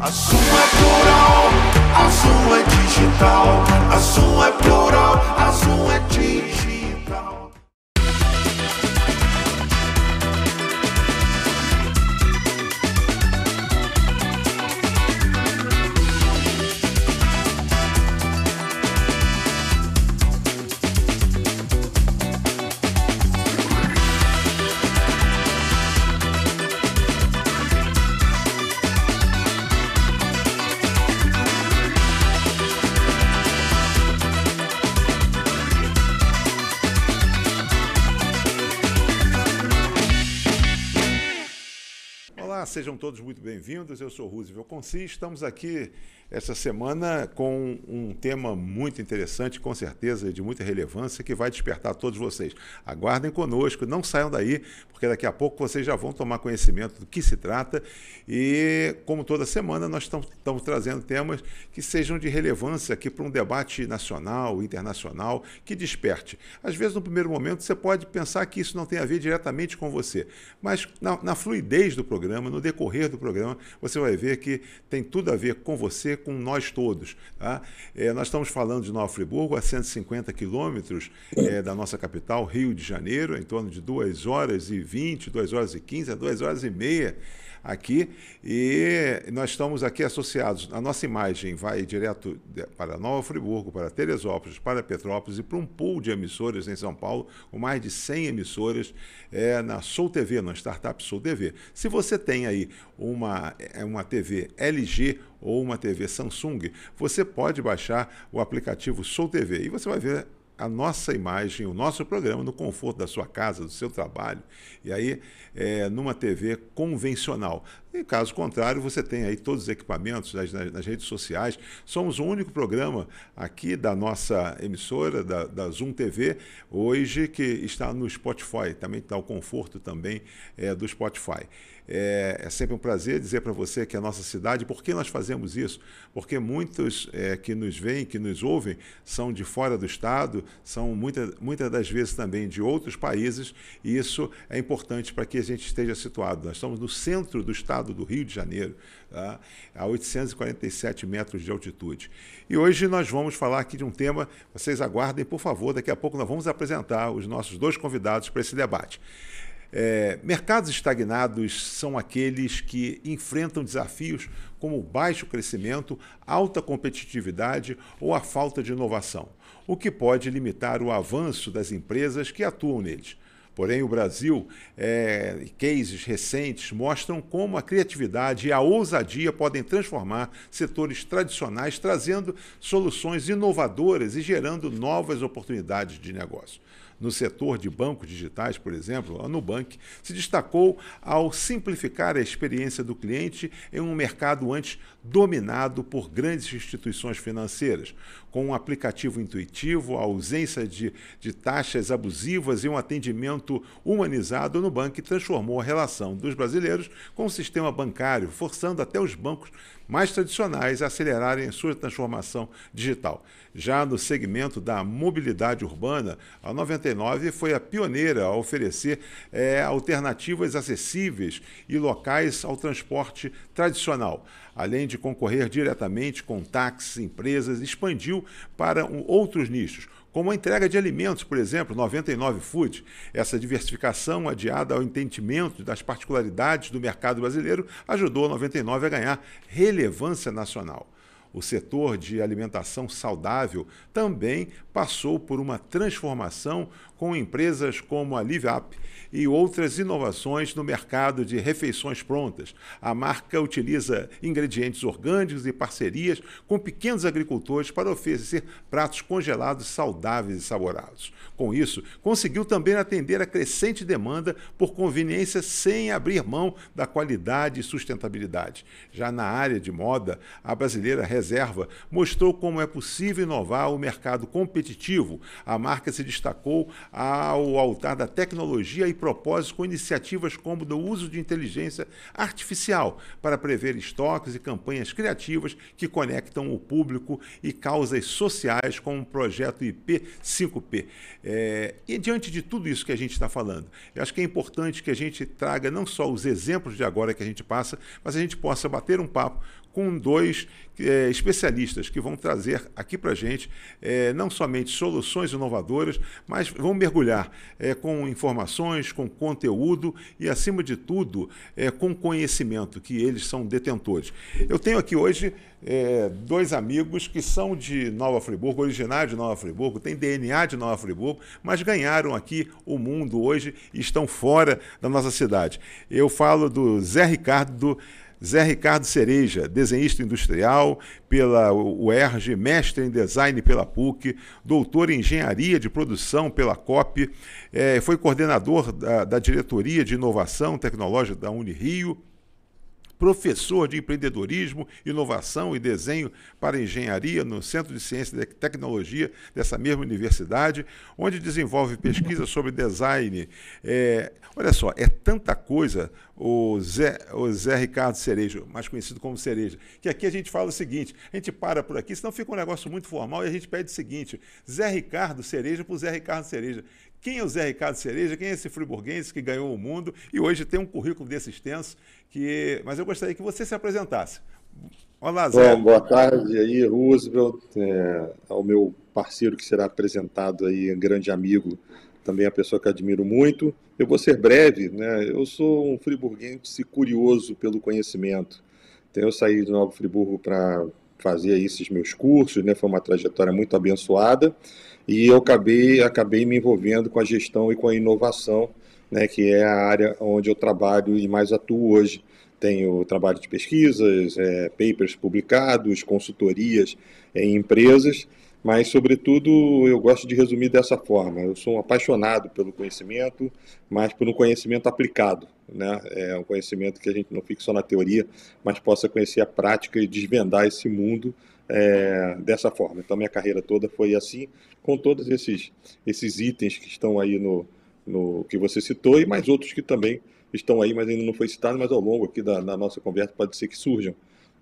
A Zoom é plural, a Zoom é digital. A Zoom é plural, a Zoom é digital. Olá, sejam todos muito bem-vindos. Eu sou Roosevelt Conci. Estamos aqui essa semana com um tema muito interessante, com certeza de muita relevância, que vai despertar todos vocês. Aguardem conosco, não saiam daí, porque daqui a pouco vocês já vão tomar conhecimento do que se trata. E, como toda semana, nós estamos trazendo temas que sejam de relevância aqui para um debate nacional, internacional, que desperte. Às vezes, no primeiro momento, você pode pensar que isso não tem a ver diretamente com você, mas na fluidez do programa, no decorrer do programa, você vai ver que tem tudo a ver com você, com nós todos. Tá? Nós estamos falando de Nova Friburgo, a 150 quilômetros da nossa capital, Rio de Janeiro, em torno de 2 horas e 20, 2 horas e 15, a 2 horas e meia aqui, e nós estamos aqui associados. A nossa imagem vai direto para Nova Friburgo, para Teresópolis, para Petrópolis e para um pool de emissoras em São Paulo, com mais de 100 emissoras na Soul TV, na Startup Soul TV. Se você tem aí uma TV LG ou uma TV Samsung, você pode baixar o aplicativo Soul TV e você vai ver a nossa imagem, o nosso programa no conforto da sua casa, do seu trabalho, e aí numa TV convencional. Em caso contrário, você tem aí todos os equipamentos nas redes sociais. Somos o único programa aqui da nossa emissora, da Zoom TV, hoje que está no Spotify, também está o conforto também do Spotify. É sempre um prazer dizer para você que a nossa cidade, por que nós fazemos isso? Porque muitos que nos veem, que nos ouvem, são de fora do estado, são muitas das vezes também de outros países, e isso é importante para que a gente esteja situado. Nós estamos no centro do estado do Rio de Janeiro, tá? A 847 metros de altitude. E hoje nós vamos falar aqui de um tema, vocês aguardem, por favor, daqui a pouco nós vamos apresentar os nossos 2 convidados para esse debate. Mercados estagnados são aqueles que enfrentam desafios como baixo crescimento, alta competitividade ou a falta de inovação, o que pode limitar o avanço das empresas que atuam neles. Porém, o Brasil, cases recentes mostram como a criatividade e a ousadia podem transformar setores tradicionais, trazendo soluções inovadoras e gerando novas oportunidades de negócio. No setor de bancos digitais, por exemplo, a Nubank se destacou ao simplificar a experiência do cliente em um mercado antes dominado por grandes instituições financeiras. Com um aplicativo intuitivo, a ausência de taxas abusivas e um atendimento humanizado, a Nubank transformou a relação dos brasileiros com o sistema bancário, forçando até os bancos mais tradicionais a acelerarem a sua transformação digital. Já no segmento da mobilidade urbana, a 99 foi a pioneira a oferecer alternativas acessíveis e locais ao transporte tradicional. Além de concorrer diretamente com táxis, empresas, expandiu para outros nichos, como a entrega de alimentos, por exemplo, 99 Food. Essa diversificação, adiada ao entendimento das particularidades do mercado brasileiro, ajudou a 99 a ganhar relevância nacional. O setor de alimentação saudável também passou por uma transformação com empresas como a LiveUp e outras inovações no mercado de refeições prontas. A marca utiliza ingredientes orgânicos e parcerias com pequenos agricultores para oferecer pratos congelados saudáveis e saborosos. Com isso, conseguiu também atender a crescente demanda por conveniência sem abrir mão da qualidade e sustentabilidade. Já na área de moda, a brasileira Reserva mostrou como é possível inovar o mercado competitivo. A marca se destacou ao altar da tecnologia e propósitos com iniciativas como o uso de inteligência artificial para prever estoques e campanhas criativas que conectam o público e causas sociais como o projeto IP5P. E diante de tudo isso que a gente está falando, eu acho que é importante que a gente traga não só os exemplos de agora que a gente passa, mas a gente possa bater um papo com dois especialistas que vão trazer aqui para a gente não somente soluções inovadoras, mas vão mergulhar com informações, com conteúdo e, acima de tudo, com conhecimento, que eles são detentores. Eu tenho aqui hoje dois amigos que são de Nova Friburgo, originários de Nova Friburgo, têm DNA de Nova Friburgo, mas ganharam aqui o mundo hoje e estão fora da nossa cidade. Eu falo do Zé Ricardo Cereja, desenhista industrial pela UERJ, mestre em design pela PUC, doutor em engenharia de produção pela COP, foi coordenador da diretoria de inovação tecnológica da Unirio, professor de empreendedorismo, inovação e desenho para engenharia no Centro de Ciência e Tecnologia dessa mesma universidade, onde desenvolve pesquisa sobre design. Olha só, é tanta coisa o Zé Ricardo Cereja, mais conhecido como Cereja, que aqui a gente fala o seguinte, a gente para por aqui, senão fica um negócio muito formal e a gente pede o seguinte, Zé Ricardo Cereja para o Zé Ricardo Cereja. Quem é o Zé Ricardo Cereja? Quem é esse friburguense que ganhou o mundo e hoje tem um currículo desse extenso? Mas eu gostaria que você se apresentasse. Olá, Zé. Bom, boa tarde aí, Roosevelt, ao meu parceiro que será apresentado aí, um grande amigo, também a pessoa que admiro muito. Eu vou ser breve, né? Eu sou um friburguense curioso pelo conhecimento. Então, eu saí de Nova Friburgo para fazer aí esses meus cursos, né? Foi uma trajetória muito abençoada e eu acabei me envolvendo com a gestão e com a inovação, né? Que é a área onde eu trabalho e mais atuo hoje. Tenho trabalho de pesquisas, papers publicados, consultorias em empresas, mas, sobretudo, eu gosto de resumir dessa forma. Eu sou um apaixonado pelo conhecimento, mas por um conhecimento aplicado, né? É um conhecimento que a gente não fique só na teoria, mas possa conhecer a prática e desvendar esse mundo dessa forma. Então, minha carreira toda foi assim, com todos esses itens que estão aí no que você citou, e mais outros que também estão aí, mas ainda não foi citado, mas ao longo aqui da nossa conversa pode ser que surjam,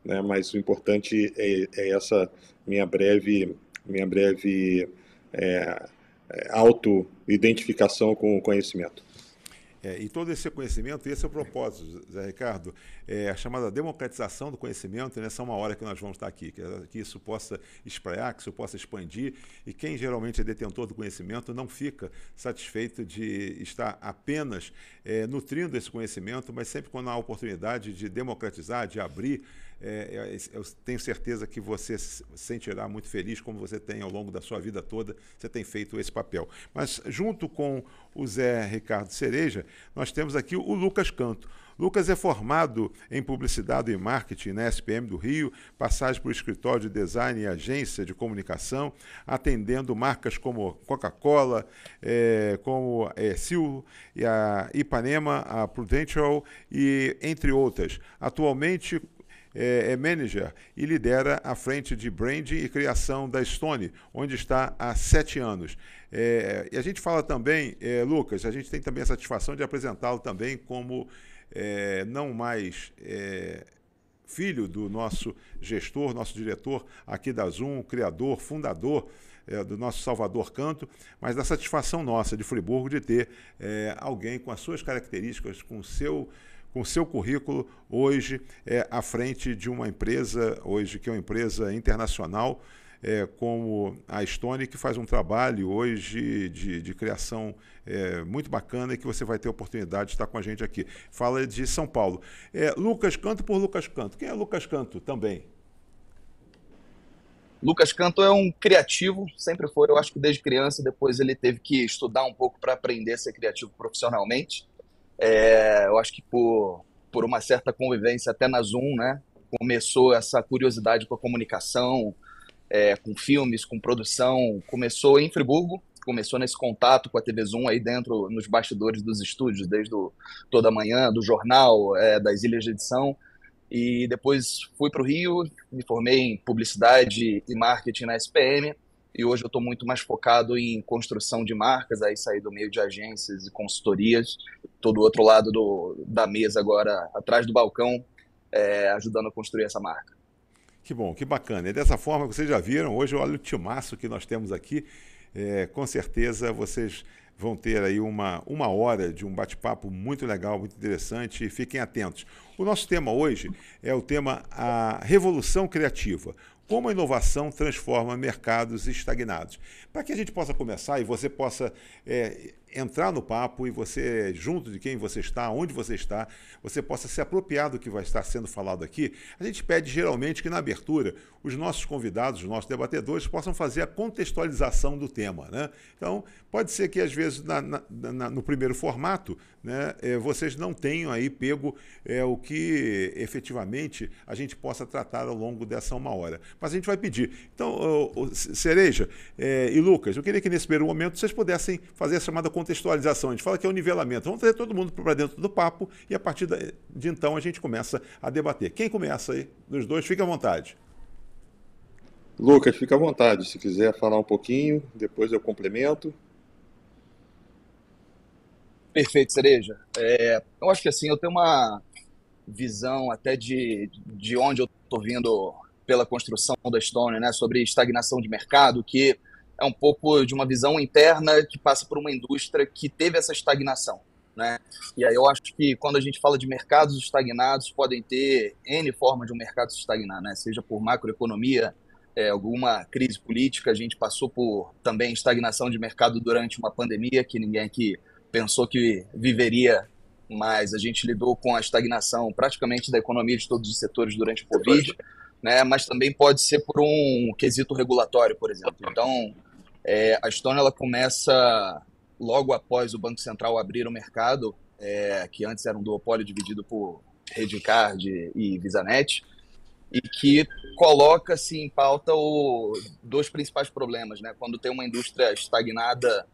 né? Mas o importante é essa minha breve auto-identificação com o conhecimento. E todo esse conhecimento, esse é o propósito, Zé Ricardo, a chamada democratização do conhecimento, nessa uma hora que nós vamos estar aqui, que isso possa espraiar, que isso possa expandir, e quem geralmente é detentor do conhecimento não fica satisfeito de estar apenas nutrindo esse conhecimento, mas sempre quando há a oportunidade de democratizar, de abrir, eu tenho certeza que você se sentirá muito feliz, como você tem ao longo da sua vida toda, você tem feito esse papel. Mas junto com o Zé Ricardo Cereja, nós temos aqui o Lucas Canto. Lucas é formado em Publicidade e Marketing na SPM do Rio, passagem por escritório de design e agência de comunicação, atendendo marcas como Coca-Cola, como Sil, e a Ipanema, a Prudential, e entre outras. Atualmente é manager e lidera a frente de branding e criação da Stone, onde está há 7 anos. E a gente fala também, Lucas, a gente tem também a satisfação de apresentá-lo também como não mais filho do nosso gestor, nosso diretor aqui da Zoom, criador, fundador do nosso Salvador Canto, mas da satisfação nossa de Friburgo de ter alguém com as suas características, com o seu currículo, hoje à frente de uma empresa, hoje que é uma empresa internacional, como a Stone, que faz um trabalho hoje de criação muito bacana e que você vai ter a oportunidade de estar com a gente aqui. Fala de São Paulo. Lucas Canto por Lucas Canto. Quem é Lucas Canto também? Lucas Canto é um criativo, sempre foi, eu acho que desde criança, depois ele teve que estudar um pouco para aprender a ser criativo profissionalmente. Eu acho que por uma certa convivência até na Zoom, né, começou essa curiosidade com a comunicação, com filmes, com produção. Começou em Friburgo, começou nesse contato com a TV Zoom aí dentro, nos bastidores dos estúdios, desde Toda Manhã, do jornal, das ilhas de edição. E depois fui para o Rio, me formei em publicidade e marketing na SPM, e hoje eu estou muito mais focado em construção de marcas, aí saí do meio de agências e consultorias, estou do outro lado da mesa agora, atrás do balcão, ajudando a construir essa marca. Que bom, que bacana. E dessa forma, vocês já viram, hoje olha o timaço que nós temos aqui, com certeza vocês vão ter aí uma hora de um bate-papo muito legal, muito interessante, e fiquem atentos. O nosso tema hoje é o tema a revolução criativa. Como a inovação transforma mercados estagnados. Para que a gente possa começar e você possa entrar no papo e você, junto de quem você está, onde você está, você possa se apropriar do que vai estar sendo falado aqui, a gente pede geralmente que na abertura os nossos convidados, os nossos debatedores possam fazer a contextualização do tema, né? Então, pode ser que às vezes no primeiro formato, né, vocês não tenham aí pego o que efetivamente a gente possa tratar ao longo dessa 1 hora. Mas a gente vai pedir. Então, Cereja e Lucas, eu queria que nesse primeiro momento vocês pudessem fazer a chamada contextualização. A gente fala que é o nivelamento. Vamos trazer todo mundo para dentro do papo e a partir de então a gente começa a debater. Quem começa aí dos dois, fica à vontade. Lucas, fica à vontade. Se quiser falar um pouquinho, depois eu complemento. Perfeito, Cereja. Eu acho que assim, eu tenho uma visão até de onde eu estou vindo pela construção da Stone, né, sobre estagnação de mercado, que é um pouco de uma visão interna que passa por uma indústria que teve essa estagnação, né? E aí eu acho que quando a gente fala de mercados estagnados, podem ter N formas de um mercado se estagnar, né? Seja por macroeconomia, alguma crise política, a gente passou por também estagnação de mercado durante uma pandemia, que ninguém aqui pensou que viveria, mas a gente lidou com a estagnação praticamente da economia de todos os setores durante o Covid, né? Mas também pode ser por um quesito regulatório, por exemplo. Então, a Stone ela começa logo após o Banco Central abrir o mercado, que antes era um duopólio dividido por Redcard e VisaNet, e que coloca-se em pauta dois principais problemas, né? Quando tem uma indústria estagnada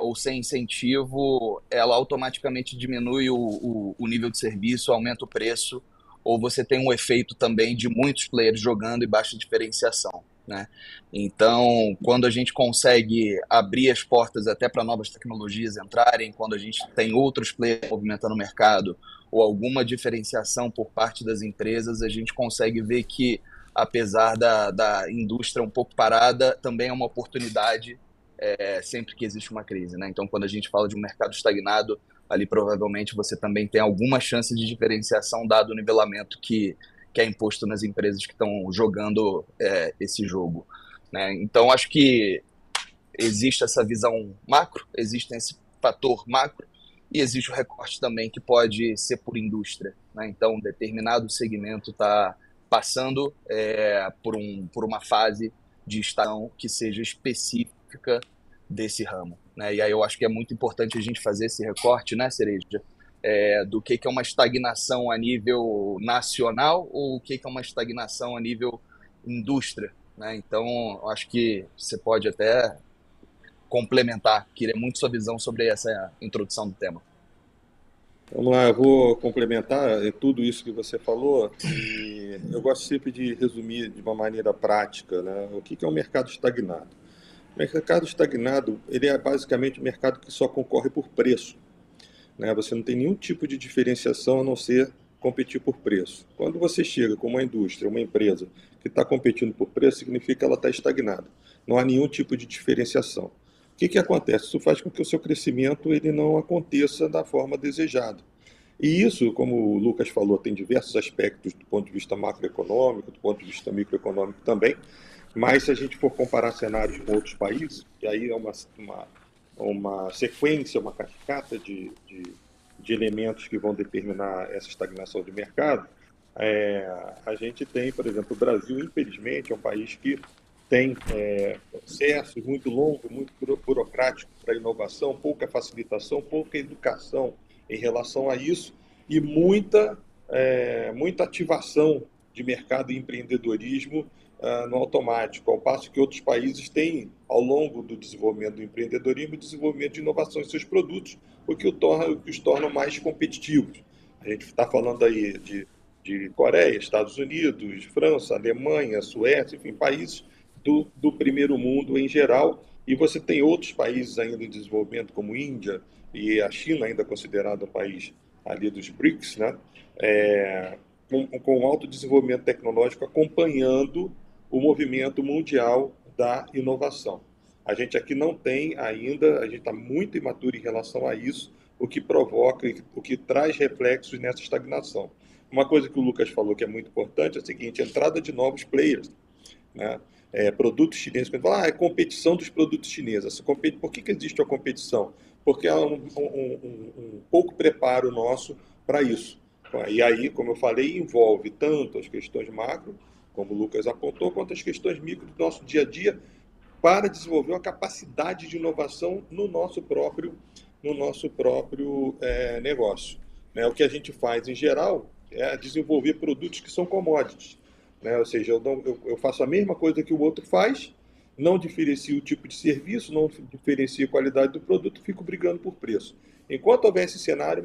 ou sem incentivo, ela automaticamente diminui o nível de serviço, aumenta o preço, ou você tem um efeito também de muitos players jogando e baixa diferenciação, né? Então, quando a gente consegue abrir as portas até para novas tecnologias entrarem, quando a gente tem outros players movimentando o mercado, ou alguma diferenciação por parte das empresas, a gente consegue ver que, apesar da indústria um pouco parada, também é uma oportunidade sempre que existe uma crise, né? Então, quando a gente fala de um mercado estagnado, ali provavelmente você também tem alguma chance de diferenciação dado o nivelamento que é imposto nas empresas que estão jogando esse jogo, né? Então, acho que existe essa visão macro, existe esse fator macro, e existe o recorte também que pode ser por indústria, né? Então, determinado segmento está passando por uma fase de estagnação que seja específica desse ramo, né? E aí eu acho que é muito importante a gente fazer esse recorte, né, Cereja? Do que é uma estagnação a nível nacional ou o que é uma estagnação a nível indústria, né? Então, eu acho que você pode até complementar, queria muito sua visão sobre essa introdução do tema. Vamos lá, eu vou complementar tudo isso que você falou e eu gosto sempre de resumir de uma maneira prática, né? O que é um mercado estagnado? O mercado estagnado, ele é basicamente um mercado que só concorre por preço, né? Você não tem nenhum tipo de diferenciação a não ser competir por preço. Quando você chega com uma indústria, uma empresa que está competindo por preço, significa que ela está estagnada. Não há nenhum tipo de diferenciação. O que acontece? Isso faz com que o seu crescimento ele não aconteça da forma desejada. E isso, como o Lucas falou, tem diversos aspectos do ponto de vista macroeconômico, do ponto de vista microeconômico também, mas se a gente for comparar cenários com outros países, e aí é uma sequência, uma cascata de elementos que vão determinar essa estagnação de mercado, a gente tem, por exemplo, o Brasil, infelizmente, é um país que tem processo muito longo, muito burocrático para inovação, pouca facilitação, pouca educação em relação a isso e muita ativação de mercado e empreendedorismo no automático, ao passo que outros países têm, ao longo do desenvolvimento do empreendedorismo, o desenvolvimento de inovação em seus produtos, o que os torna mais competitivos. A gente está falando aí de Coreia, Estados Unidos, França, Alemanha, Suécia, enfim, países do primeiro mundo em geral, e você tem outros países ainda em desenvolvimento, como Índia e a China, ainda considerado um país ali dos BRICS, né? Com alto desenvolvimento tecnológico acompanhando o movimento mundial da inovação. A gente aqui não tem ainda, a gente está muito imaturo em relação a isso, o que provoca, o que traz reflexos nessa estagnação. Uma coisa que o Lucas falou que é muito importante é a seguinte: a entrada de novos players, né? Produtos chineses. Quando fala, é competição dos produtos chineses. Por que existe a competição? Porque há um pouco preparo nosso para isso. E aí, como eu falei, envolve tanto as questões macro, como o Lucas apontou, quanto as questões micro do nosso dia a dia, para desenvolver uma capacidade de inovação no nosso próprio negócio. Né? O que a gente faz, em geral, é desenvolver produtos que são commodities. Né? Ou seja, eu faço a mesma coisa que o outro faz, não diferencio o tipo de serviço, não diferencio a qualidade do produto, fico brigando por preço. Enquanto houver esse cenário,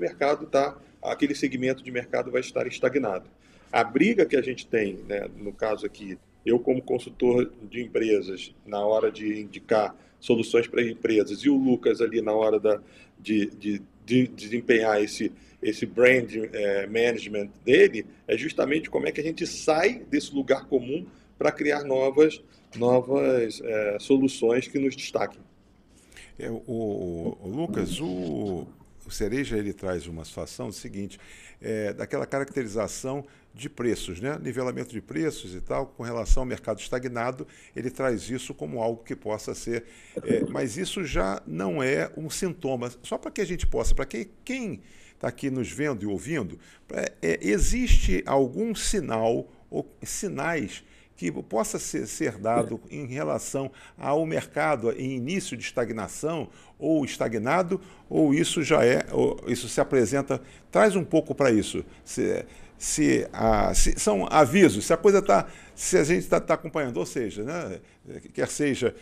aquele segmento de mercado vai estar estagnado. A briga que a gente tem, né, no caso aqui, eu como consultor de empresas, na hora de indicar soluções para empresas, e o Lucas ali na hora de desempenhar esse brand management dele, é justamente como é que a gente sai desse lugar comum para criar novas soluções que nos destaquem. O Lucas, o Cereja, ele traz uma situação seguinte, daquela caracterização de preços, né? Nivelamento de preços e tal, com relação ao mercado estagnado, ele traz isso como algo que possa ser, mas isso já não é um sintoma, só para que a gente possa, para quem está aqui nos vendo e ouvindo, existe algum sinal ou sinais que possa ser dado em relação ao mercado em início de estagnação ou estagnado, ou isso isso se apresenta, traz um pouco para isso, se são avisos, se a gente está acompanhando, ou seja, né, quer seja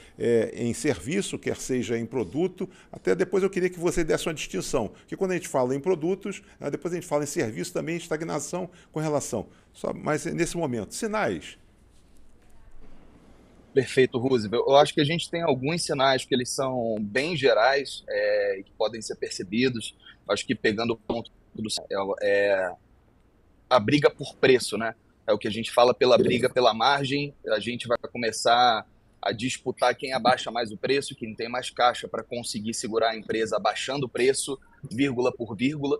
em serviço, quer seja em produto, até depois eu queria que você desse uma distinção, que quando a gente fala em produtos, depois a gente fala em serviço também, estagnação com relação, mas nesse momento, sinais. Perfeito, Roosevelt. Eu acho que a gente tem alguns sinais que eles são bem gerais e que podem ser percebidos. Eu acho que pegando o ponto do a briga por preço, né? É o que a gente fala pela briga pela margem. A gente vai começar a disputar quem abaixa mais o preço, quem tem mais caixa para conseguir segurar a empresa abaixando o preço, vírgula por vírgula.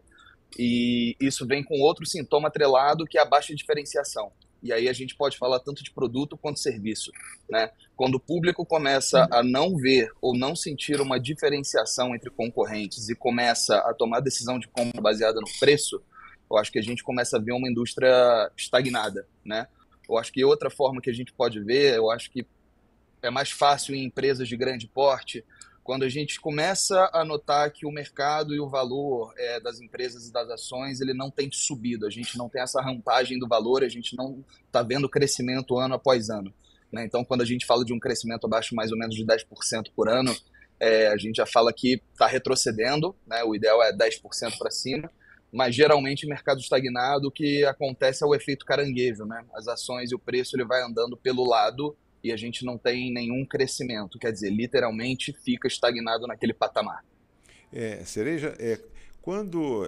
E isso vem com outro sintoma atrelado, que é a baixa diferenciação. E aí a gente pode falar tanto de produto quanto serviço, né? Quando o público começa a não ver ou não sentir uma diferenciação entre concorrentes e começa a tomar decisão de compra baseada no preço, eu acho que a gente começa a ver uma indústria estagnada, né? Eu acho que outra forma que a gente pode ver, eu acho que é mais fácil em empresas de grande porte, quando a gente começa a notar que o mercado e o valor das empresas e das ações ele não tem subido, a gente não tem essa rampagem do valor, a gente não está vendo crescimento ano após ano. Né? Então, quando a gente fala de um crescimento abaixo mais ou menos de 10% por ano, a gente já fala que está retrocedendo, né? O ideal é 10% para cima, mas geralmente em mercado estagnado o que acontece é o efeito caranguejo, né? As ações e o preço ele vai andando pelo lado e a gente não tem nenhum crescimento, quer dizer, literalmente fica estagnado naquele patamar. Cereja,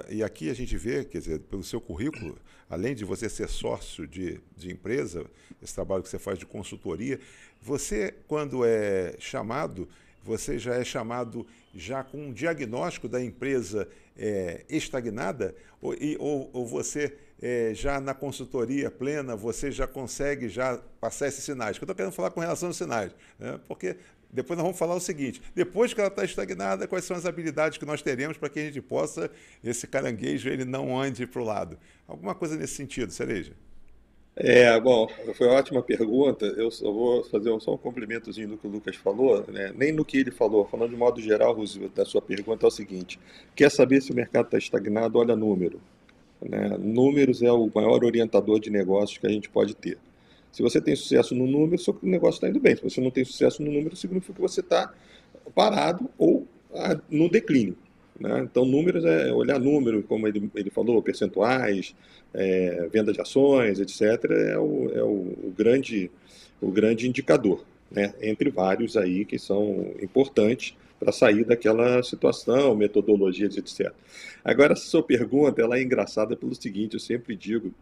e aqui a gente vê, quer dizer, pelo seu currículo, além de você ser sócio de empresa, esse trabalho que você faz de consultoria, você, quando é chamado, você já é chamado já com um diagnóstico da empresa estagnada, ou você já na consultoria plena, você já consegue já passar esses sinais? Que eu estou querendo falar com relação aos sinais, né? Porque depois nós vamos falar o seguinte, depois que ela está estagnada, quais são as habilidades que nós teremos para que a gente possa, esse caranguejo, ele não ande para o lado? Alguma coisa nesse sentido, Cereja? Bom, foi uma ótima pergunta. Eu só vou fazer só um complementozinho do que o Lucas falou, né? Nem no que ele falou, falando de modo geral, Roosevelt, da sua pergunta é o seguinte: quer saber se o mercado está estagnado? Olha número. Né? Números é o maior orientador de negócios que a gente pode ter. Se você tem sucesso no número, seu negócio está indo bem. Se você não tem sucesso no número, significa que você está parado ou no declínio. Né? Então, números é olhar número, como ele falou, percentuais, venda de ações, etc., o grande indicador, né? Entre vários aí que são importantes para sair daquela situação, metodologias, etc. Agora, essa sua pergunta ela é engraçada pelo seguinte, eu sempre digo,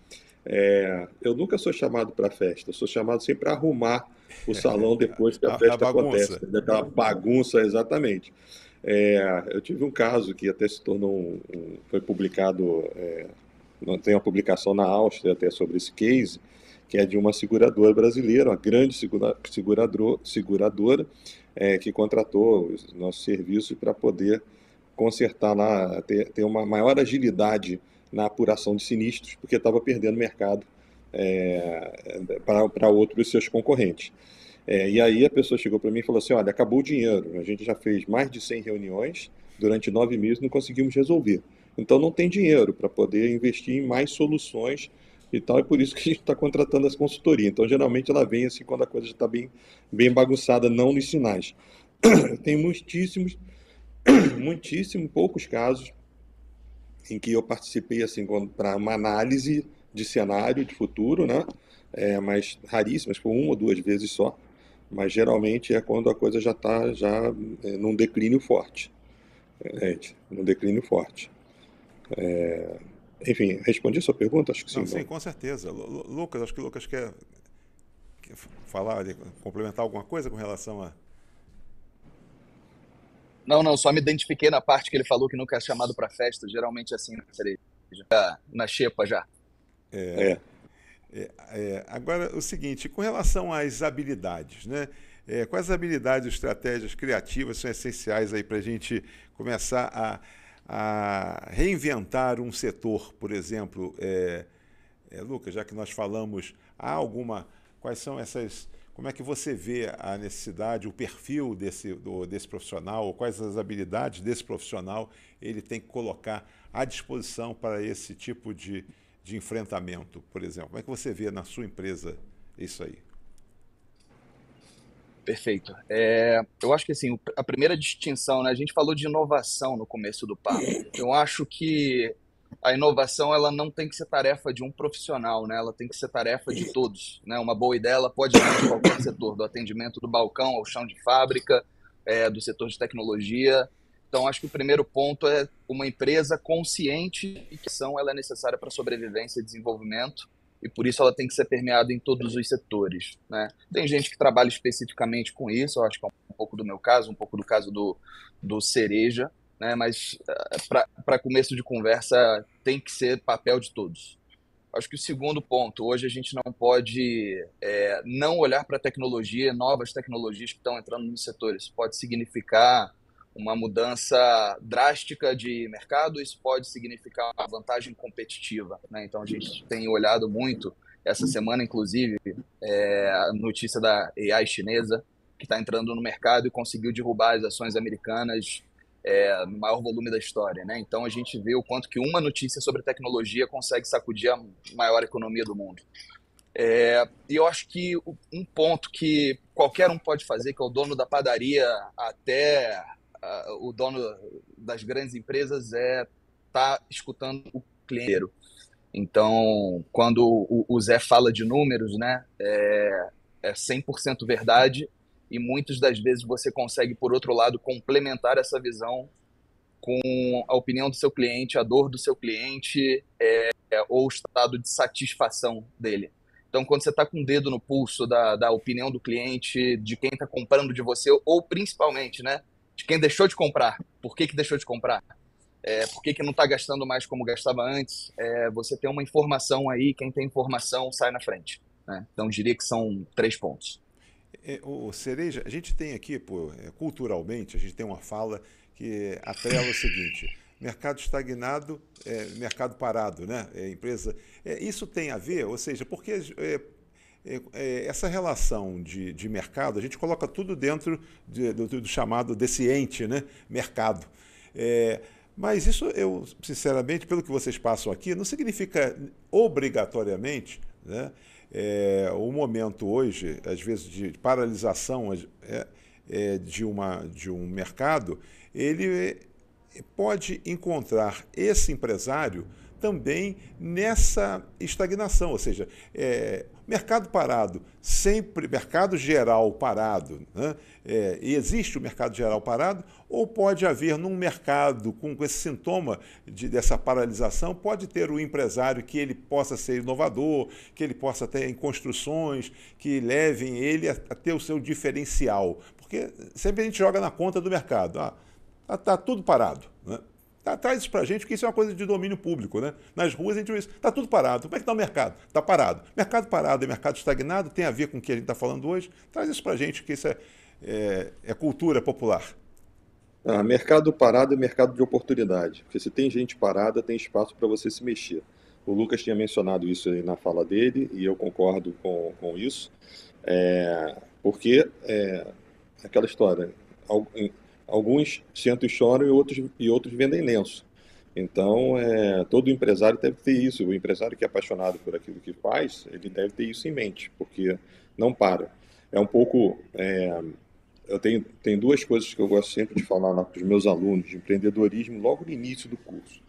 eu nunca sou chamado para festa, eu sou chamado sempre para arrumar o salão depois que a festa acontece, daquela bagunça, exatamente. Eu tive um caso que até se tornou, foi publicado Tem uma publicação na Áustria até sobre esse case, que é de uma seguradora brasileira, uma grande seguradora, que contratou os nossos serviços para poder consertar lá, ter uma maior agilidade na apuração de sinistros, porque estava perdendo mercado para outros seus concorrentes. E aí a pessoa chegou para mim e falou assim, olha, acabou o dinheiro, a gente já fez mais de 100 reuniões, durante 9 meses não conseguimos resolver. Então não tem dinheiro para poder investir em mais soluções e tal, é por isso que a gente está contratando essa consultoria. Então geralmente ela vem assim quando a coisa já está bem bagunçada, não nos sinais. Tem muitíssimo poucos casos em que eu participei assim para uma análise de cenário de futuro, né? Mas raríssimas, por uma ou duas vezes só. Mas geralmente é quando a coisa já está num declínio forte. Num declínio forte. Enfim, respondi a sua pergunta? Acho que sim. Não, sim, com certeza. Lucas, acho que o Lucas quer falar, complementar alguma coisa com relação a... Não, só me identifiquei na parte que ele falou que nunca é chamado para festa, geralmente assim na cereja, na xepa já. É. Agora, o seguinte, com relação às habilidades, né? Quais habilidades e estratégias criativas são essenciais aí para a gente começar a reinventar um setor, por exemplo? Lucas, já que nós falamos, quais são essas... Como é que você vê a necessidade, o perfil desse profissional, ou quais as habilidades desse profissional ele tem que colocar à disposição para esse tipo de enfrentamento, por exemplo? Como é que você vê na sua empresa isso aí? Perfeito. Eu acho que assim, a primeira distinção, né? A gente falou de inovação no começo do papo. Eu acho que a inovação ela não tem que ser tarefa de um profissional, né? Ela tem que ser tarefa de todos, né? Uma boa ideia ela pode vir de qualquer setor, do atendimento do balcão ao chão de fábrica, do setor de tecnologia. Então, acho que o primeiro ponto é uma empresa consciente de que ela é necessária para sobrevivência e desenvolvimento, e por isso ela tem que ser permeada em todos os setores, né? Tem gente que trabalha especificamente com isso, eu acho que é um pouco do meu caso, um pouco do caso do Cereja, né? Mas para começo de conversa tem que ser papel de todos. Acho que o segundo ponto, hoje a gente não pode não olhar para a tecnologia, novas tecnologias que estão entrando no setor. Isso pode significar uma mudança drástica de mercado, isso pode significar uma vantagem competitiva, né? Então a gente tem olhado muito, essa semana inclusive, a notícia da AI chinesa, que está entrando no mercado e conseguiu derrubar as ações americanas no maior volume da história, né? Então a gente vê o quanto que uma notícia sobre tecnologia consegue sacudir a maior economia do mundo. E eu acho que um ponto que qualquer um pode fazer, que é o dono da padaria até o dono das grandes empresas, tá escutando o cliente. Então, quando o Zé fala de números, né, é 100% verdade, e muitas das vezes você consegue, por outro lado, complementar essa visão com a opinião do seu cliente, a dor do seu cliente, ou o estado de satisfação dele. Então, quando você está com o dedo no pulso da opinião do cliente, de quem está comprando de você, ou principalmente, né, de quem deixou de comprar, por que deixou de comprar, por que não está gastando mais como gastava antes, você tem uma informação aí, quem tem informação sai na frente, né? Então, diria que são 3 pontos. O Cereja, a gente tem aqui, culturalmente, a gente tem uma fala que atrela o seguinte: mercado estagnado, mercado parado, né? Empresa. Isso tem a ver, ou seja, porque essa relação de mercado, a gente coloca tudo dentro do chamado desse ente, né? Mercado. Mas isso, eu, sinceramente, pelo que vocês passam aqui, não significa obrigatoriamente, né? O momento hoje, às vezes, de paralisação de um mercado, ele pode encontrar esse empresário também nessa estagnação, ou seja, mercado parado, sempre mercado geral parado, né? E existe o mercado geral parado, ou pode haver num mercado com esse sintoma dessa paralisação, pode ter o empresário que ele possa ser inovador, que ele possa ter em construções, que levem ele a ter o seu diferencial, porque sempre a gente joga na conta do mercado, está tudo parado, né? Traz isso para a gente, porque isso é uma coisa de domínio público, né? Nas ruas a gente vê isso. Está tudo parado. Como é que está o mercado? Está parado. Mercado parado e mercado estagnado tem a ver com o que a gente está falando hoje. Traz isso para a gente, que isso é cultura popular. Mercado parado é mercado de oportunidade, porque se tem gente parada, tem espaço para você se mexer. O Lucas tinha mencionado isso aí na fala dele, e eu concordo com isso, porque aquela história, alguns sentam e choram e outros vendem lenço. Então, todo empresário deve ter isso. O empresário que é apaixonado por aquilo que faz, ele deve ter isso em mente, porque não para. É um pouco... Eu tenho duas coisas que eu gosto sempre de falar lá para os meus alunos de empreendedorismo logo no início do curso.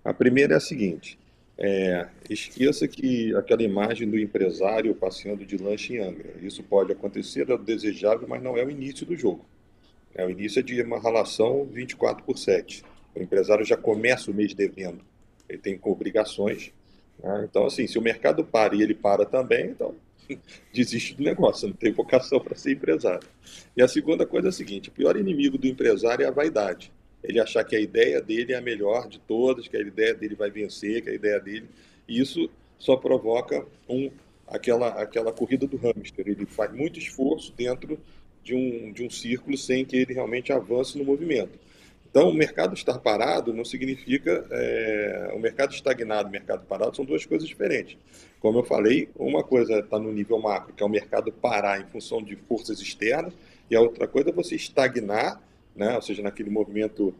A primeira é a seguinte: esqueça que aquela imagem do empresário passeando de lanche em Angra. Isso pode acontecer, é desejável, mas não é o início do jogo. O início é de uma relação 24/7. O empresário já começa o mês devendo, ele tem obrigações, né? Então, assim, se o mercado para e ele para também, então desiste do negócio, não tem vocação para ser empresário. E a segunda coisa é a seguinte: o pior inimigo do empresário é a vaidade. Ele achar que a ideia dele é a melhor de todas, que a ideia dele vai vencer, que a ideia dele... E isso só provoca aquela corrida do hamster. Ele faz muito esforço dentro de um círculo sem que ele realmente avance no movimento. Então, o mercado estar parado não significa... o mercado estagnado e o mercado parado são duas coisas diferentes. Como eu falei, uma coisa está no nível macro, que é o mercado parar em função de forças externas, e a outra coisa é você estagnar, né? Ou seja, naquele movimento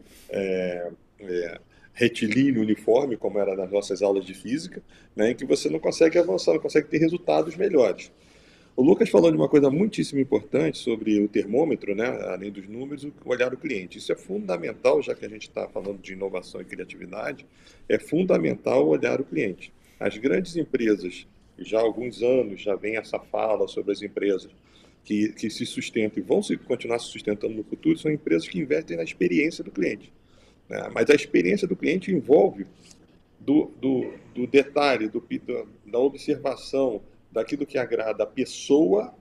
retilíneo, uniforme, como era nas nossas aulas de física, né? Em que você não consegue avançar, não consegue ter resultados melhores. O Lucas falou de uma coisa muitíssimo importante sobre o termômetro, né? Além dos números, o olhar do cliente. Isso é fundamental, já que a gente está falando de inovação e criatividade, é fundamental olhar o cliente. As grandes empresas, já há alguns anos já vem essa fala sobre as empresas que se sustentam e vão continuar se sustentando no futuro, são empresas que investem na experiência do cliente, né? Mas a experiência do cliente envolve do detalhe, da observação, daquilo que agrada a pessoa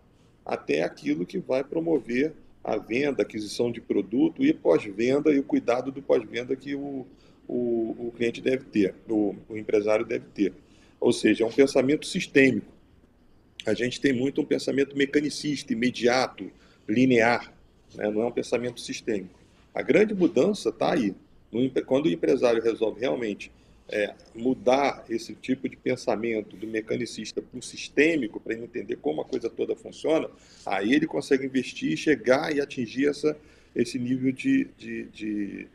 até aquilo que vai promover a venda, a aquisição de produto e pós-venda e o cuidado do pós-venda que o cliente deve ter, o empresário deve ter. Ou seja, é um pensamento sistêmico. A gente tem muito um pensamento mecanicista, imediato, linear, né? Não é um pensamento sistêmico. A grande mudança está aí. Quando o empresário resolve realmente mudar esse tipo de pensamento do mecanicista para o sistêmico, para ele entender como a coisa toda funciona, aí ele consegue investir, chegar e atingir esse nível de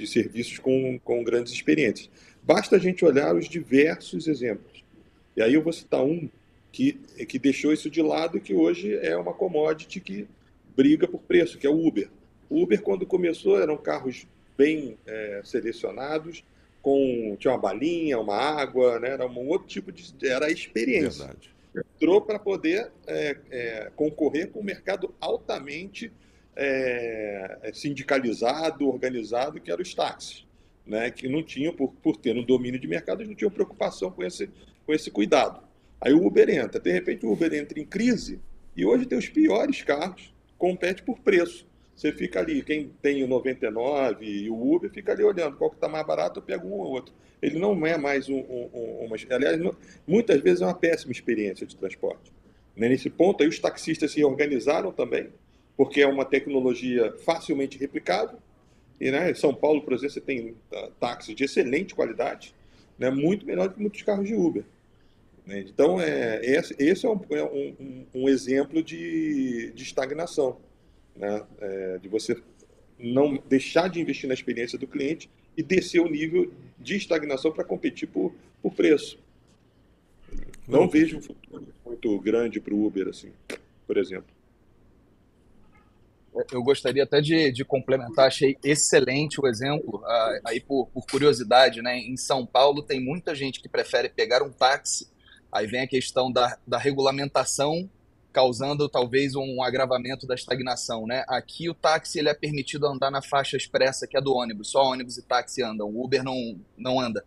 serviços com grandes experiências. Basta a gente olhar os diversos exemplos. E aí eu vou citar um que deixou isso de lado e que hoje é uma commodity que briga por preço, que é o Uber. O Uber, quando começou, eram carros bem selecionados, tinha uma balinha, uma água, né? Era um outro tipo era a experiência. Verdade. Entrou para poder concorrer com um mercado altamente sindicalizado, organizado, que eram os táxis, né? Que não tinham, por ter um domínio de mercado, eles não tinham preocupação com esse cuidado. Aí o Uber entra. De repente o Uber entra em crise e hoje tem os piores carros, compete por preço. Você fica ali, quem tem o 99 e o Uber, fica ali olhando qual que está mais barato, eu pego um ou outro. Ele não é mais aliás, muitas vezes é uma péssima experiência de transporte. Nesse ponto, aí os taxistas se organizaram também, porque é uma tecnologia facilmente replicável. E, né, em São Paulo, por exemplo, você tem táxis de excelente qualidade, né, muito melhor do que muitos carros de Uber. Então, esse é um exemplo de estagnação, né? De você não deixar de investir na experiência do cliente e descer o nível de estagnação para competir por preço. Não vejo um futuro muito grande para o Uber, assim, por exemplo. Eu gostaria até de complementar, achei excelente o exemplo, aí por curiosidade, né? Em São Paulo tem muita gente que prefere pegar um táxi, aí vem a questão da regulamentação, causando talvez um agravamento da estagnação, né? Aqui o táxi ele é permitido andar na faixa expressa, que é do ônibus, só ônibus e táxi andam, o Uber não anda.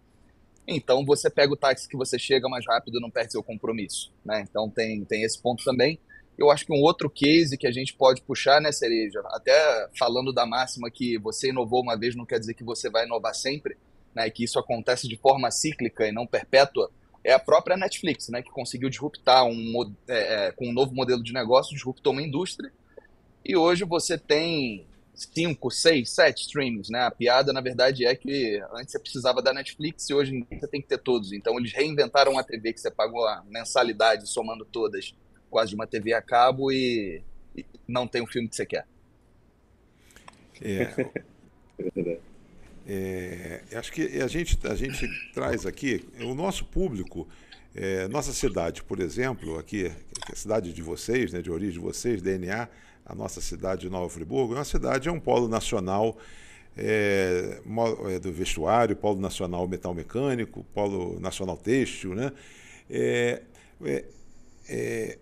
Então você pega o táxi que você chega mais rápido e não perde seu compromisso, né? Então tem esse ponto também. Eu acho que um outro case que a gente pode puxar, né, Cereja, até falando da máxima que você inovou uma vez não quer dizer que você vai inovar sempre, né, que isso acontece de forma cíclica e não perpétua, é a própria Netflix, né, que conseguiu disruptar com um novo modelo de negócio, disruptou uma indústria, e hoje você tem 5, 6, 7 streams, né? A piada, na verdade, é que antes você precisava da Netflix e hoje em dia você tem que ter todos. Então, eles reinventaram a TV que você pagou a mensalidade, somando todas, quase de uma TV a cabo e não tem o filme que você quer. É, acho que a gente traz aqui o nosso público, nossa cidade, por exemplo, aqui, que é a cidade de vocês, né, de origem de vocês, DNA, a nossa cidade de Nova Friburgo, é uma cidade, é um polo nacional do vestuário, polo nacional metal mecânico, polo nacional têxtil, né? É, é, é,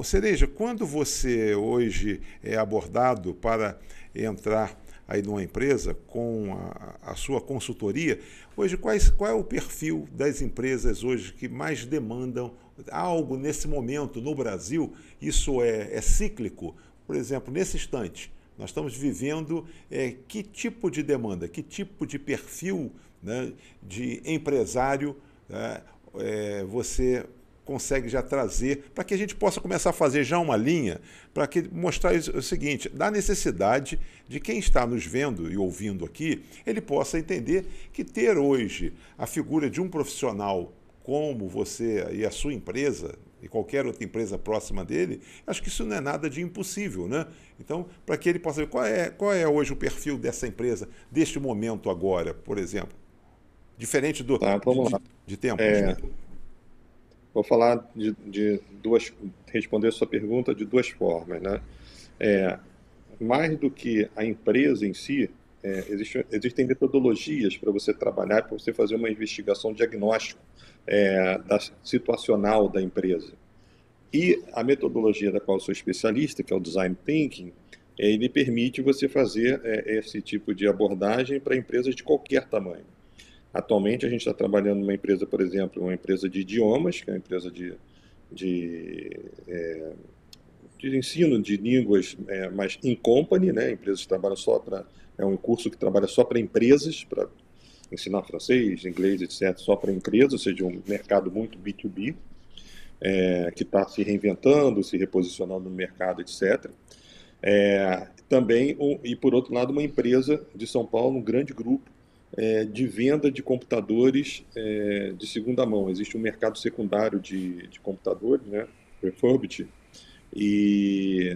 Cereja, quando você hoje é abordado para entrar aí numa empresa com a sua consultoria, hoje qual é o perfil das empresas hoje que mais demandam algo nesse momento no Brasil? Isso é cíclico? Por exemplo, nesse instante, nós estamos vivendo que tipo de demanda, que tipo de perfil, né, de empresário, né, você consegue já trazer, para que a gente possa começar a fazer já uma linha, para mostrar o seguinte, da necessidade de quem está nos vendo e ouvindo aqui, ele possa entender que ter hoje a figura de um profissional como você e a sua empresa, e qualquer outra empresa próxima dele, acho que isso não é nada de impossível, né? Então, para que ele possa ver qual é hoje o perfil dessa empresa, deste momento agora, por exemplo, diferente Tá, vamos lá. de tempos, É, né? vou falar responder a sua pergunta de duas formas, né? É, mais do que a empresa em si, existem metodologias para você trabalhar, para você fazer uma investigação diagnóstica situacional da empresa. E a metodologia da qual eu sou especialista, que é o Design Thinking, ele permite você fazer esse tipo de abordagem para empresas de qualquer tamanho. Atualmente a gente está trabalhando numa empresa, por exemplo, uma empresa de idiomas, que é uma empresa de ensino de línguas, mas in company, né? Empresas que trabalham é um curso que trabalha só para empresas, para ensinar francês, inglês, etc., só para empresas, ou seja, um mercado muito B2B, que está se reinventando, se reposicionando no mercado, etc. Também, e por outro lado, uma empresa de São Paulo, um grande grupo, de venda de computadores de segunda mão. Existe um mercado secundário de computadores, né, refurbished, e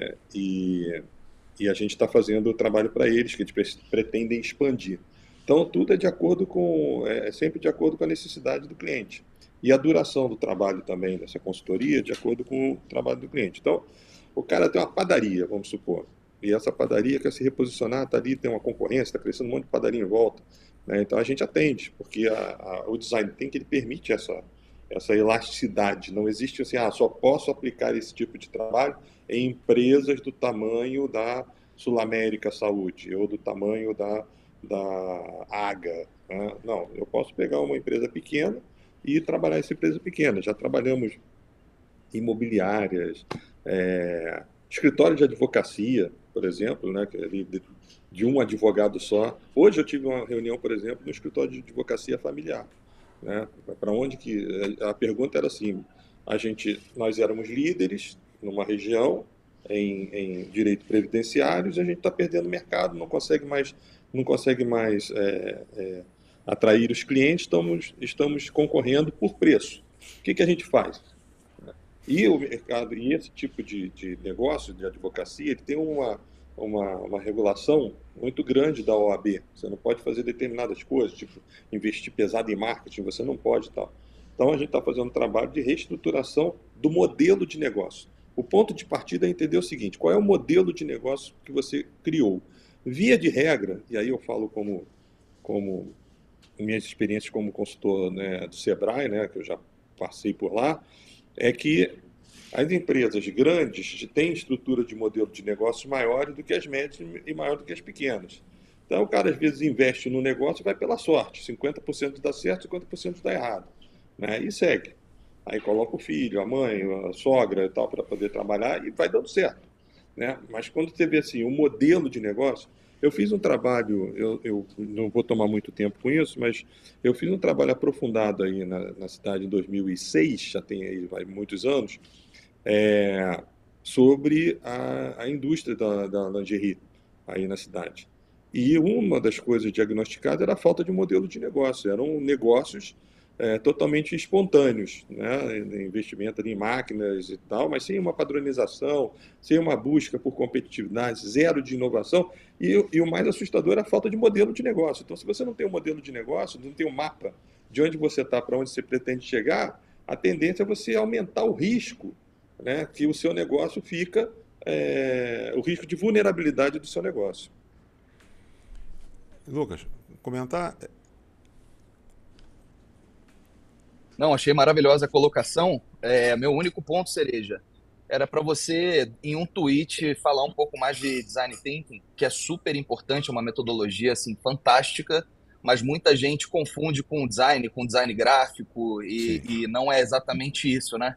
a gente está fazendo o trabalho para eles, que eles pretendem expandir. Então, tudo é sempre de acordo com a necessidade do cliente. E a duração do trabalho também, dessa consultoria, de acordo com o trabalho do cliente. Então, o cara tem uma padaria, vamos supor, e essa padaria quer se reposicionar, está ali, tem uma concorrência, está crescendo um monte de padaria em volta, né? Então, a gente atende, porque o Design Thinking ele permite essa elasticidade. Não existe assim, só posso aplicar esse tipo de trabalho em empresas do tamanho da Sul América Saúde ou do tamanho da AGA, né? Não, eu posso pegar uma empresa pequena e trabalhar essa empresa pequena. Já trabalhamos imobiliárias, escritório de advocacia, por exemplo, né, que é ali de um advogado só. Hoje eu tive uma reunião, por exemplo, no escritório de advocacia familiar, né? Para onde que a pergunta era assim: nós éramos líderes numa região em direito previdenciários, e a gente está perdendo mercado, não consegue mais atrair os clientes, estamos concorrendo por preço. O que a gente faz? E o mercado, e esse tipo de negócio de advocacia, ele tem uma regulação muito grande da OAB. Você não pode fazer determinadas coisas, tipo investir pesado em marketing, você não pode, tal. Então a gente está fazendo um trabalho de reestruturação do modelo de negócio. O ponto de partida é entender o seguinte: qual é o modelo de negócio que você criou? Via de regra, e aí eu falo como minhas experiências como consultor, né, do Sebrae, né, que eu já passei por lá, é que as empresas grandes têm estrutura de modelo de negócios maiores do que as médias e maior do que as pequenas. Então, o cara às vezes investe no negócio e vai pela sorte. 50% dá certo, 50% dá errado, né? E segue. Aí coloca o filho, a mãe, a sogra e tal para poder trabalhar e vai dando certo, né? Mas quando você vê assim, o modelo de negócio, eu fiz um trabalho, eu não vou tomar muito tempo com isso, mas eu fiz um trabalho aprofundado aí na cidade em 2006, já tem aí vai, muitos anos, é, sobre a indústria da lingerie aí na cidade. E uma das coisas diagnosticadas era a falta de modelo de negócio. Eram negócios totalmente espontâneos, né? Investimento ali em máquinas e tal, mas sem uma padronização, sem uma busca por competitividade, zero de inovação. E o mais assustador é a falta de modelo de negócio. Então, se você não tem um modelo de negócio, não tem um mapa de onde você está, para onde você pretende chegar, a tendência é você aumentar o risco, né, que o seu negócio fica, o risco de vulnerabilidade do seu negócio. Lucas, comentar. Não, achei maravilhosa a colocação. Meu único ponto, Cereja, era para você, em um tweet, falar um pouco mais de design thinking, que é super importante, é uma metodologia assim fantástica, mas muita gente confunde com design gráfico Sim. e não é exatamente isso, né?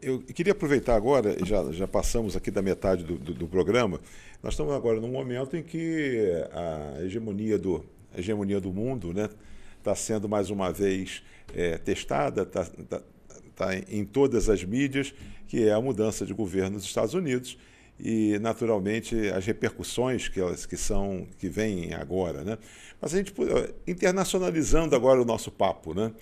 Eu queria aproveitar agora, já passamos aqui da metade do programa, nós estamos agora num momento em que a hegemonia do mundo, né, está sendo mais uma vez testada, está em todas as mídias, que é a mudança de governo nos Estados Unidos e, naturalmente, as repercussões que vêm agora, né? Mas a gente, internacionalizando agora o nosso papo, né?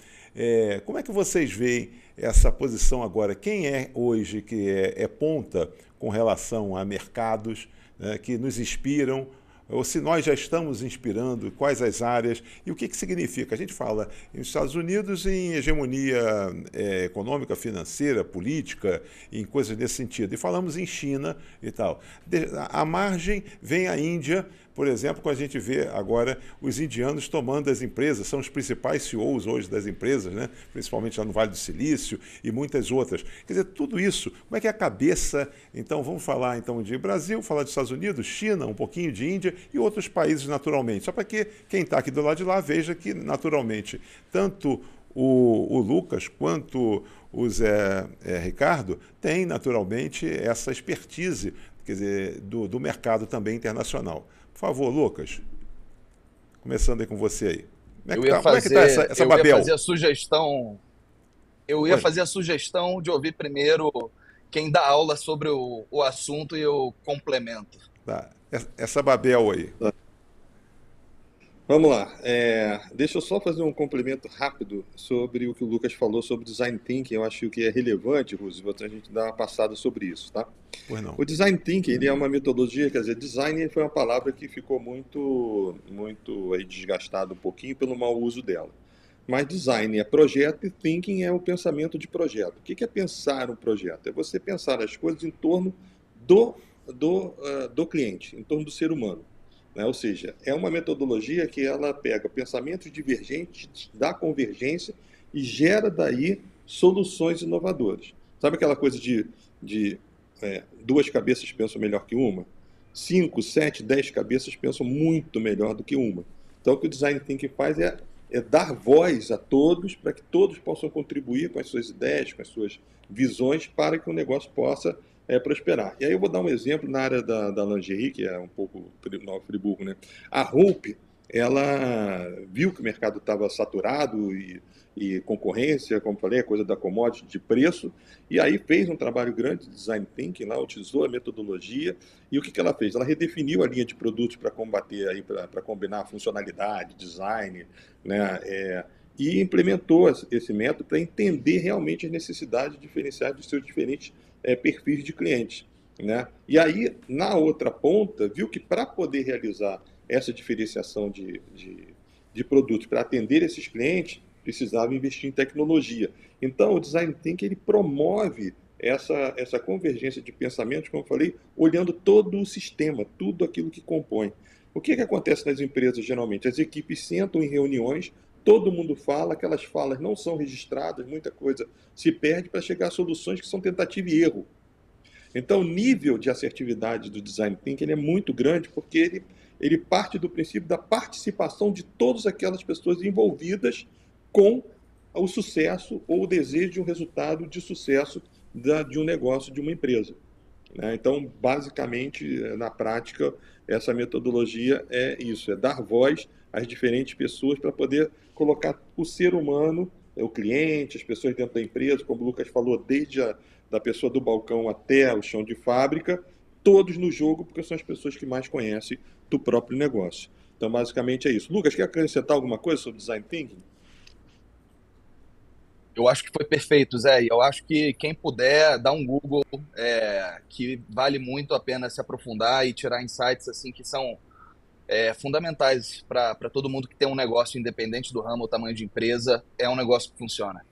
Como é que vocês veem essa posição agora? Quem é hoje que é ponta com relação a mercados, né, que nos inspiram, ou se nós já estamos inspirando, quais as áreas e o que significa? A gente fala nos Estados Unidos em hegemonia econômica, financeira, política, em coisas nesse sentido. E falamos em China e tal. À margem vem a Índia, por exemplo, quando a gente vê agora os indianos tomando as empresas, são os principais CEOs hoje das empresas, né? Principalmente lá no Vale do Silício e muitas outras. Quer dizer, tudo isso, como é que é a cabeça? Então, vamos falar então de Brasil, falar dos Estados Unidos, China, um pouquinho de Índia e outros países naturalmente. Só para que quem está aqui do lado de lá veja que, naturalmente, tanto o Lucas quanto o Zé Ricardo têm, naturalmente, essa expertise, quer dizer, do mercado também internacional. Por favor, Lucas, começando aí com você aí. Como é que está essa Babel? Ia fazer a sugestão, eu ia fazer a sugestão de ouvir primeiro quem dá aula sobre o assunto e eu complemento. Tá. Essa Babel aí. Vamos lá. Deixa eu só fazer um complemento rápido sobre o que o Lucas falou sobre design thinking. Eu acho que é relevante, Roosevelt, a gente dar uma passada sobre isso, tá? Pois não. O design thinking, ele é uma metodologia, quer dizer, design foi uma palavra que ficou muito aí desgastada um pouquinho pelo mau uso dela. Mas design é projeto e thinking é o pensamento de projeto. O que é pensar um projeto? É você pensar as coisas em torno do cliente, em torno do ser humano. Né? Ou seja, é uma metodologia que ela pega pensamentos divergentes, dá convergência e gera daí soluções inovadoras. Sabe aquela coisa de duas cabeças pensam melhor que uma? 5, 7, 10 cabeças pensam muito melhor do que uma. Então, o que o Design Thinking faz é dar voz a todos, para que todos possam contribuir com as suas ideias, com as suas visões, para que o negócio possa prosperar. E aí eu vou dar um exemplo na área da lingerie, que é um pouco Nova Friburgo, né? A Hope, ela viu que o mercado estava saturado e concorrência, como falei, a coisa da commodity de preço, e aí fez um trabalho grande de design thinking, lá utilizou a metodologia, e o que ela fez? Ela redefiniu a linha de produtos para combater, para combinar funcionalidade, design, né? E implementou esse método para entender realmente as necessidades diferenciais dos seus diferentes perfis de clientes, né? E aí, na outra ponta, viu que para poder realizar essa diferenciação de produtos para atender esses clientes, precisava investir em tecnologia. Então, o Design Thinking ele promove essa convergência de pensamentos, como eu falei, olhando todo o sistema, tudo aquilo que compõe. O que acontece nas empresas, geralmente? As equipes sentam em reuniões, todo mundo fala, aquelas falas não são registradas, muita coisa se perde para chegar a soluções que são tentativa e erro. Então, o nível de assertividade do Design Thinking ele é muito grande, porque ele parte do princípio da participação de todas aquelas pessoas envolvidas com o sucesso ou o desejo de um resultado de sucesso de um negócio, de uma empresa, né? Então, basicamente, na prática, essa metodologia é isso, é dar voz às diferentes pessoas para poder colocar o ser humano, o cliente, as pessoas dentro da empresa, como o Lucas falou, desde da pessoa do balcão até o chão de fábrica, todos no jogo, porque são as pessoas que mais conhecem do próprio negócio. Então, basicamente é isso. Lucas, quer acrescentar alguma coisa sobre Design Thinking? Eu acho que foi perfeito, Zé. E eu acho que quem puder dar um Google, que vale muito a pena se aprofundar e tirar insights assim que são fundamentais para todo mundo que tem um negócio independente do ramo ou tamanho de empresa. É um negócio que funciona.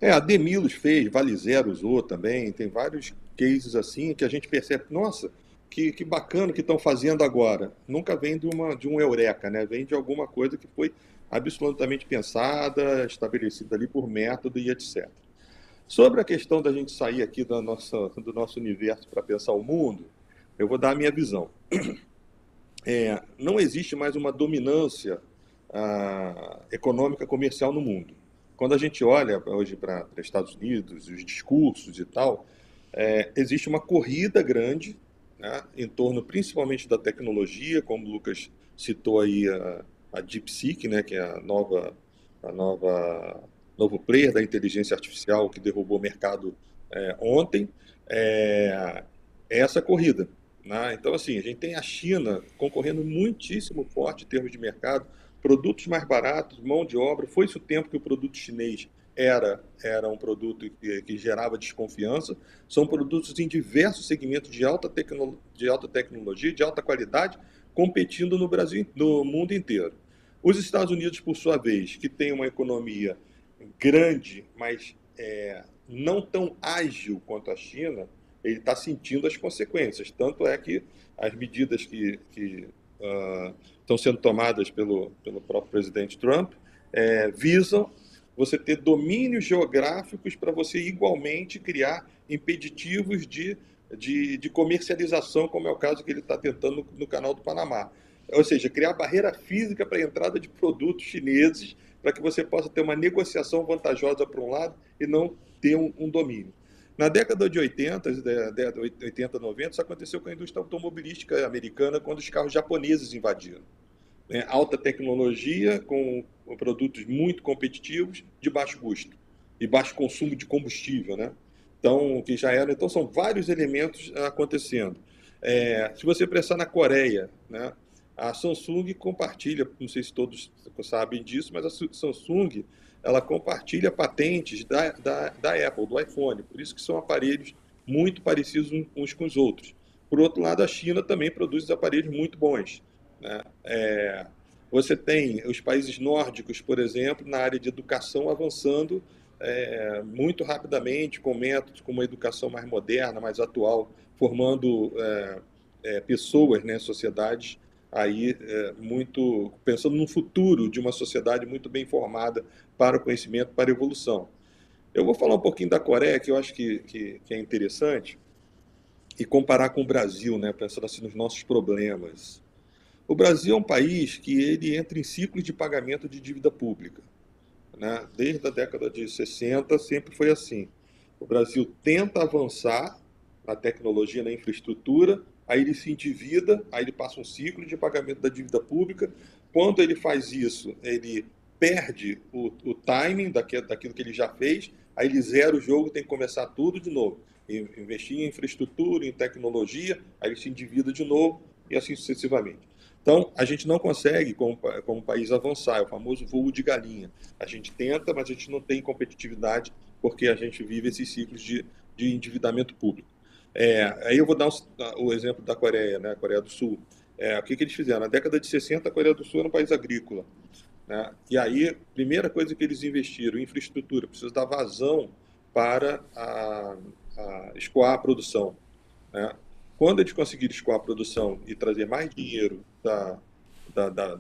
A Demilos fez, Vale Zero usou também, tem vários cases assim que a gente percebe, nossa, que bacana que estão fazendo agora. Nunca vem de um eureka, né? Vem de alguma coisa que foi absolutamente pensada, estabelecida ali por método e etc. Sobre a questão da gente sair aqui do nosso universo para pensar o mundo, eu vou dar a minha visão. Não existe mais uma dominância econômica comercial no mundo. Quando a gente olha hoje para Estados Unidos, os discursos e tal, existe uma corrida grande, né, em torno principalmente da tecnologia, como o Lucas citou aí a DeepSeek, né, que é novo player da inteligência artificial que derrubou o mercado ontem, essa corrida, né? Então, assim, a gente tem a China concorrendo muitíssimo forte em termos de mercado, produtos mais baratos, mão de obra. Foi-se o tempo que o produto chinês era um produto que gerava desconfiança. São produtos em diversos segmentos de alta tecnologia, de alta qualidade, competindo no Brasil, no mundo inteiro. Os Estados Unidos, por sua vez, que tem uma economia grande, mas não tão ágil quanto a China, ele está sentindo as consequências. Tanto é que as medidas que estão sendo tomadas pelo próprio presidente Trump visam você ter domínios geográficos para você igualmente criar impeditivos de comercialização, como é o caso que ele está tentando no Canal do Panamá. Ou seja, criar barreira física para a entrada de produtos chineses para que você possa ter uma negociação vantajosa para um lado e não ter um domínio. Na década de 80, 90, isso aconteceu com a indústria automobilística americana quando os carros japoneses invadiram. Alta tecnologia, com produtos muito competitivos, de baixo custo e baixo consumo de combustível, né? Então, são vários elementos acontecendo. Se você pensar na Coreia, né, a Samsung compartilha, não sei se todos sabem disso, mas a Samsung ela compartilha patentes da Apple, do iPhone, por isso que são aparelhos muito parecidos uns com os outros. Por outro lado, a China também produz aparelhos muito bons, né? Você tem os países nórdicos, por exemplo, na área de educação avançando muito rapidamente, com métodos, com uma educação mais moderna, mais atual, formando pessoas, né, sociedades aí muito pensando no futuro de uma sociedade muito bem formada para o conhecimento, para a evolução. Eu vou falar um pouquinho da Coreia, que eu acho que é interessante, e comparar com o Brasil, né, pensando assim nos nossos problemas. O Brasil é um país que ele entra em ciclos de pagamento de dívida pública, né? Desde a década de 60 sempre foi assim. O Brasil tenta avançar na tecnologia, na infraestrutura, aí ele se endivida, aí ele passa um ciclo de pagamento da dívida pública. Quando ele faz isso, ele perde o timing daquilo que ele já fez, aí ele zera o jogo, tem que começar tudo de novo. Investir em infraestrutura, em tecnologia, aí ele se endivida de novo e assim sucessivamente. Então, a gente não consegue, como país, avançar, é o famoso voo de galinha. A gente tenta, mas a gente não tem competitividade porque a gente vive esses ciclos de endividamento público. Aí eu vou dar o exemplo da Coreia, né, a Coreia do Sul. O que eles fizeram? Na década de 60, a Coreia do Sul era um país agrícola, né? E aí, a primeira coisa que eles investiram, infraestrutura, precisa dar vazão para escoar a produção, né? Quando eles conseguiram escoar a produção e trazer mais dinheiro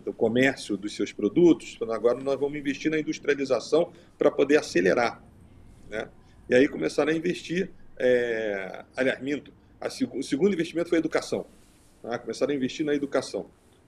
do comércio dos seus produtos, agora nós vamos investir na industrialização para poder acelerar, né? E aí começaram a investir, aliás, minto, o segundo investimento foi a educação, tá? Começaram a investir na educação.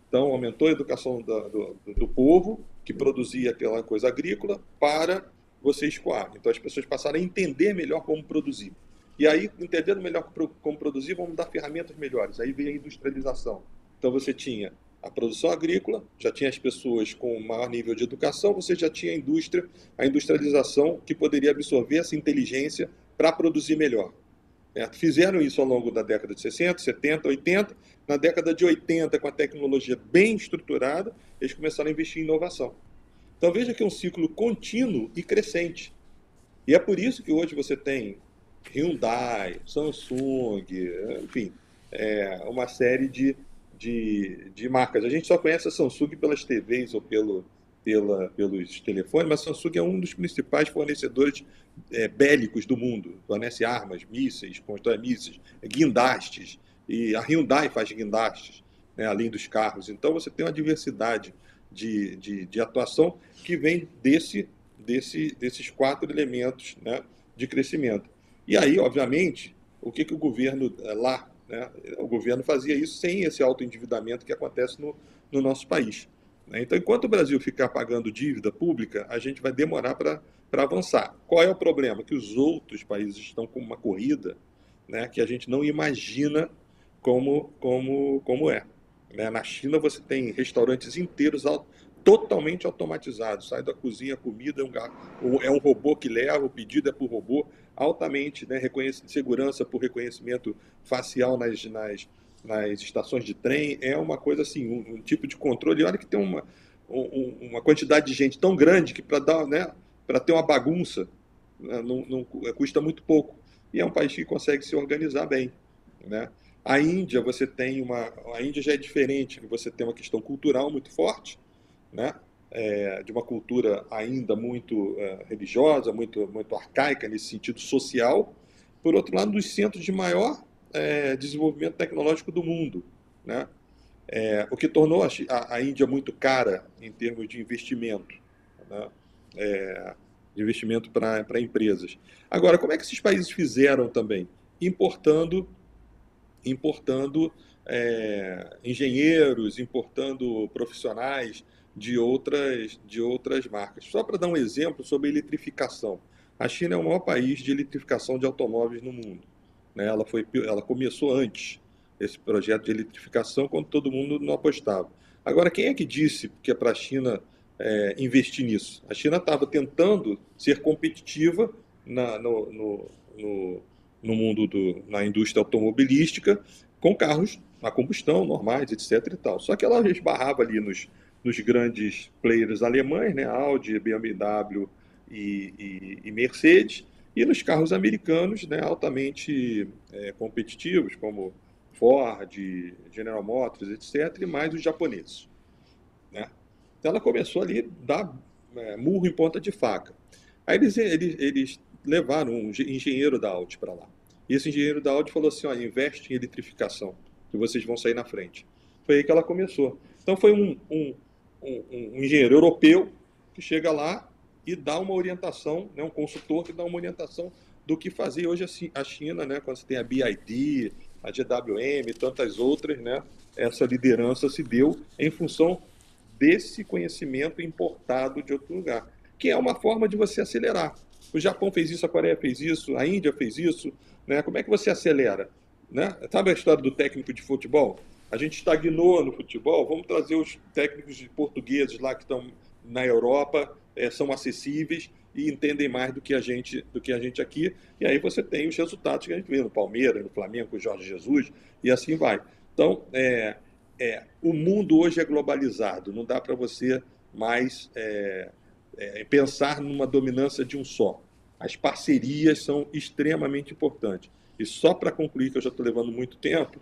Então, aumentou a educação do povo, que produzia aquela coisa agrícola, para você escoar. Então, as pessoas passaram a entender melhor como produzir. E aí, entendendo melhor como produzir, vamos dar ferramentas melhores. Aí veio a industrialização. Então, você tinha a produção agrícola, já tinha as pessoas com maior nível de educação, você já tinha a industrialização que poderia absorver essa inteligência para produzir melhor. Fizeram isso ao longo da década de 60, 70, 80. Na década de 80, com a tecnologia bem estruturada, eles começaram a investir em inovação. Então veja que é um ciclo contínuo e crescente. E é por isso que hoje você tem Hyundai, Samsung, enfim, uma série de marcas. A gente só conhece a Samsung pelas TVs ou pelos telefones, mas a Samsung é um dos principais fornecedores bélicos do mundo. Fornece armas, mísseis, constrói mísseis, guindastes. E a Hyundai faz guindastes, né, além dos carros. Então você tem uma diversidade de atuação que vem desses 4 elementos, né, de crescimento. E aí, obviamente, o que o governo lá, né, o governo fazia isso sem esse autoendividamento que acontece no nosso país. Então, enquanto o Brasil ficar pagando dívida pública, a gente vai demorar para avançar. Qual é o problema? Que os outros países estão com uma corrida, né, que a gente não imagina como é. Né? Na China, você tem restaurantes inteiros totalmente automatizados. Sai da cozinha, a comida é um robô que leva, o pedido é por robô, altamente, né, segurança por reconhecimento facial nas estações de trem. É uma coisa assim, um tipo de controle. Olha que tem uma quantidade de gente tão grande que para ter uma bagunça, né, não custa muito pouco. E é um país que consegue se organizar bem, né? A Índia, a Índia já é diferente, você tem uma questão cultural muito forte, né? De uma cultura ainda muito religiosa, muito arcaica nesse sentido social. Por outro lado, dos centros de maior desenvolvimento tecnológico do mundo, né? O que tornou a Índia muito cara em termos de investimento, né? De investimento para empresas. Agora, como é que esses países fizeram também? Importando engenheiros, importando profissionais de outras marcas. Só para dar um exemplo sobre eletrificação. A China é o maior país de eletrificação de automóveis no mundo. Né? Ela começou antes esse projeto de eletrificação, quando todo mundo não apostava. Agora, quem é que disse que é para a China investir nisso? A China estava tentando ser competitiva no mundo na indústria automobilística, com carros a combustão, normais, etc. e tal. Só que ela esbarrava ali nos grandes players alemães, né? Audi, BMW e Mercedes, e nos carros americanos, né? Altamente competitivos, como Ford, General Motors, etc., e mais os japoneses, né? Então ela começou ali a dar murro em ponta de faca. Aí eles levaram um engenheiro da Audi para lá. E esse engenheiro da Audi falou assim: olha, investe em eletrificação, que vocês vão sair na frente. Foi aí que ela começou. Então foi um engenheiro europeu que chega lá e dá uma orientação, né, um consultor que dá uma orientação do que fazer. Hoje a China, né, quando você tem a BYD, a GWM e tantas outras, né, essa liderança se deu em função desse conhecimento importado de outro lugar, que é uma forma de você acelerar. O Japão fez isso, a Coreia fez isso, a Índia fez isso, né? Como é que você acelera? Né? Sabe a história do técnico de futebol? A gente estagnou no futebol, vamos trazer os técnicos de portugueses lá que estão na Europa, são acessíveis e entendem mais do que a gente aqui. E aí você tem os resultados que a gente vê no Palmeiras, no Flamengo, com o Jorge Jesus, e assim vai. Então, o mundo hoje é globalizado, não dá para você mais pensar numa dominância de um só. As parcerias são extremamente importantes. E só para concluir, que eu já estou levando muito tempo,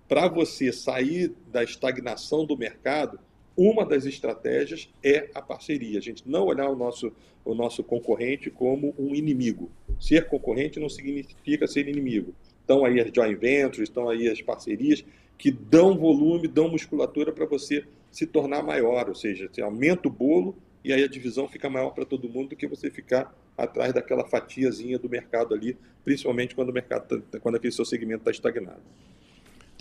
para você sair da estagnação do mercado, uma das estratégias é a parceria. A gente não olhar o nosso concorrente como um inimigo. Ser concorrente não significa ser inimigo. Estão aí as joint ventures, estão aí as parcerias que dão volume, dão musculatura para você se tornar maior. Ou seja, você aumenta o bolo e aí a divisão fica maior para todo mundo do que você ficar atrás daquela fatiazinha do mercado ali, principalmente quando aquele seu segmento está estagnado.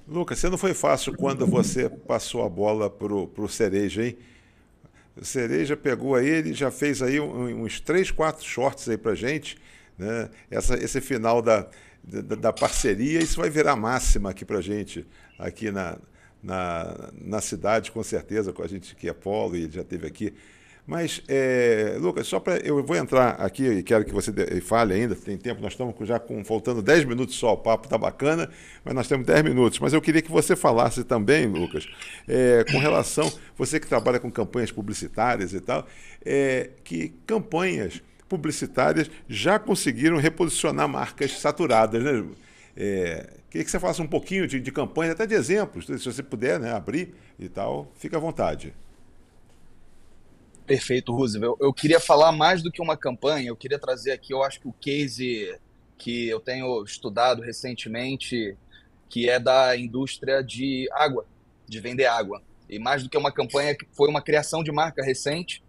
Lucas, você não foi fácil quando você passou a bola pro Cereja, hein? O Cereja pegou aí, ele já fez aí uns 3, 4 shorts aí pra gente, né? Esse final da parceria, isso vai virar máxima aqui pra gente, aqui na cidade, com certeza, com a gente que é polo e ele já esteve aqui. Mas, Lucas, eu vou entrar aqui e quero que você fale ainda, tem tempo, nós estamos já faltando 10 minutos só, o papo está bacana, mas nós temos 10 minutos. Mas eu queria que você falasse também, Lucas, com relação, você que trabalha com campanhas publicitárias e tal, que campanhas publicitárias já conseguiram reposicionar marcas saturadas, né? Queria que você falasse um pouquinho de campanhas, até de exemplos, se você puder, né, abrir e tal, fica à vontade. Perfeito, Roosevelt. Eu queria falar mais do que uma campanha, eu queria trazer aqui, eu acho que o case que eu tenho estudado recentemente, que é da indústria de água, de vender água. E mais do que uma campanha, que foi uma criação de marca recente,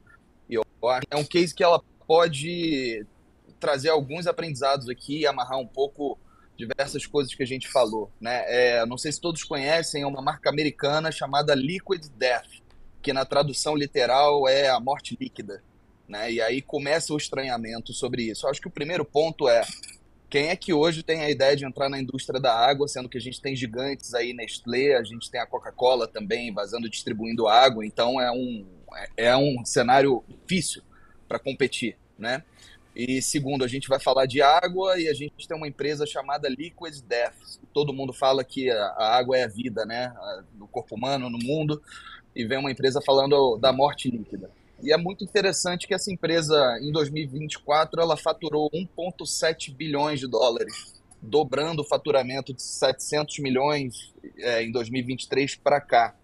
e eu acho que é um case que ela pode trazer alguns aprendizados aqui e amarrar um pouco diversas coisas que a gente falou, né? Não sei se todos conhecem, é uma marca americana chamada Liquid Death, que na tradução literal é a morte líquida, né? E aí começa o estranhamento sobre isso. Eu acho que o primeiro ponto é quem é que hoje tem a ideia de entrar na indústria da água, sendo que a gente tem gigantes aí, Nestlé, a gente tem a Coca-Cola também vazando, distribuindo água, então é um cenário difícil para competir, né? E segundo, a gente vai falar de água e a gente tem uma empresa chamada Liquid Death. Todo mundo fala que a água é a vida, né? No corpo humano, no mundo, e vem uma empresa falando da morte líquida. E é muito interessante que essa empresa, em 2024, ela faturou 1,7 bilhões de dólares, dobrando o faturamento de 700 milhões em 2023 para cá.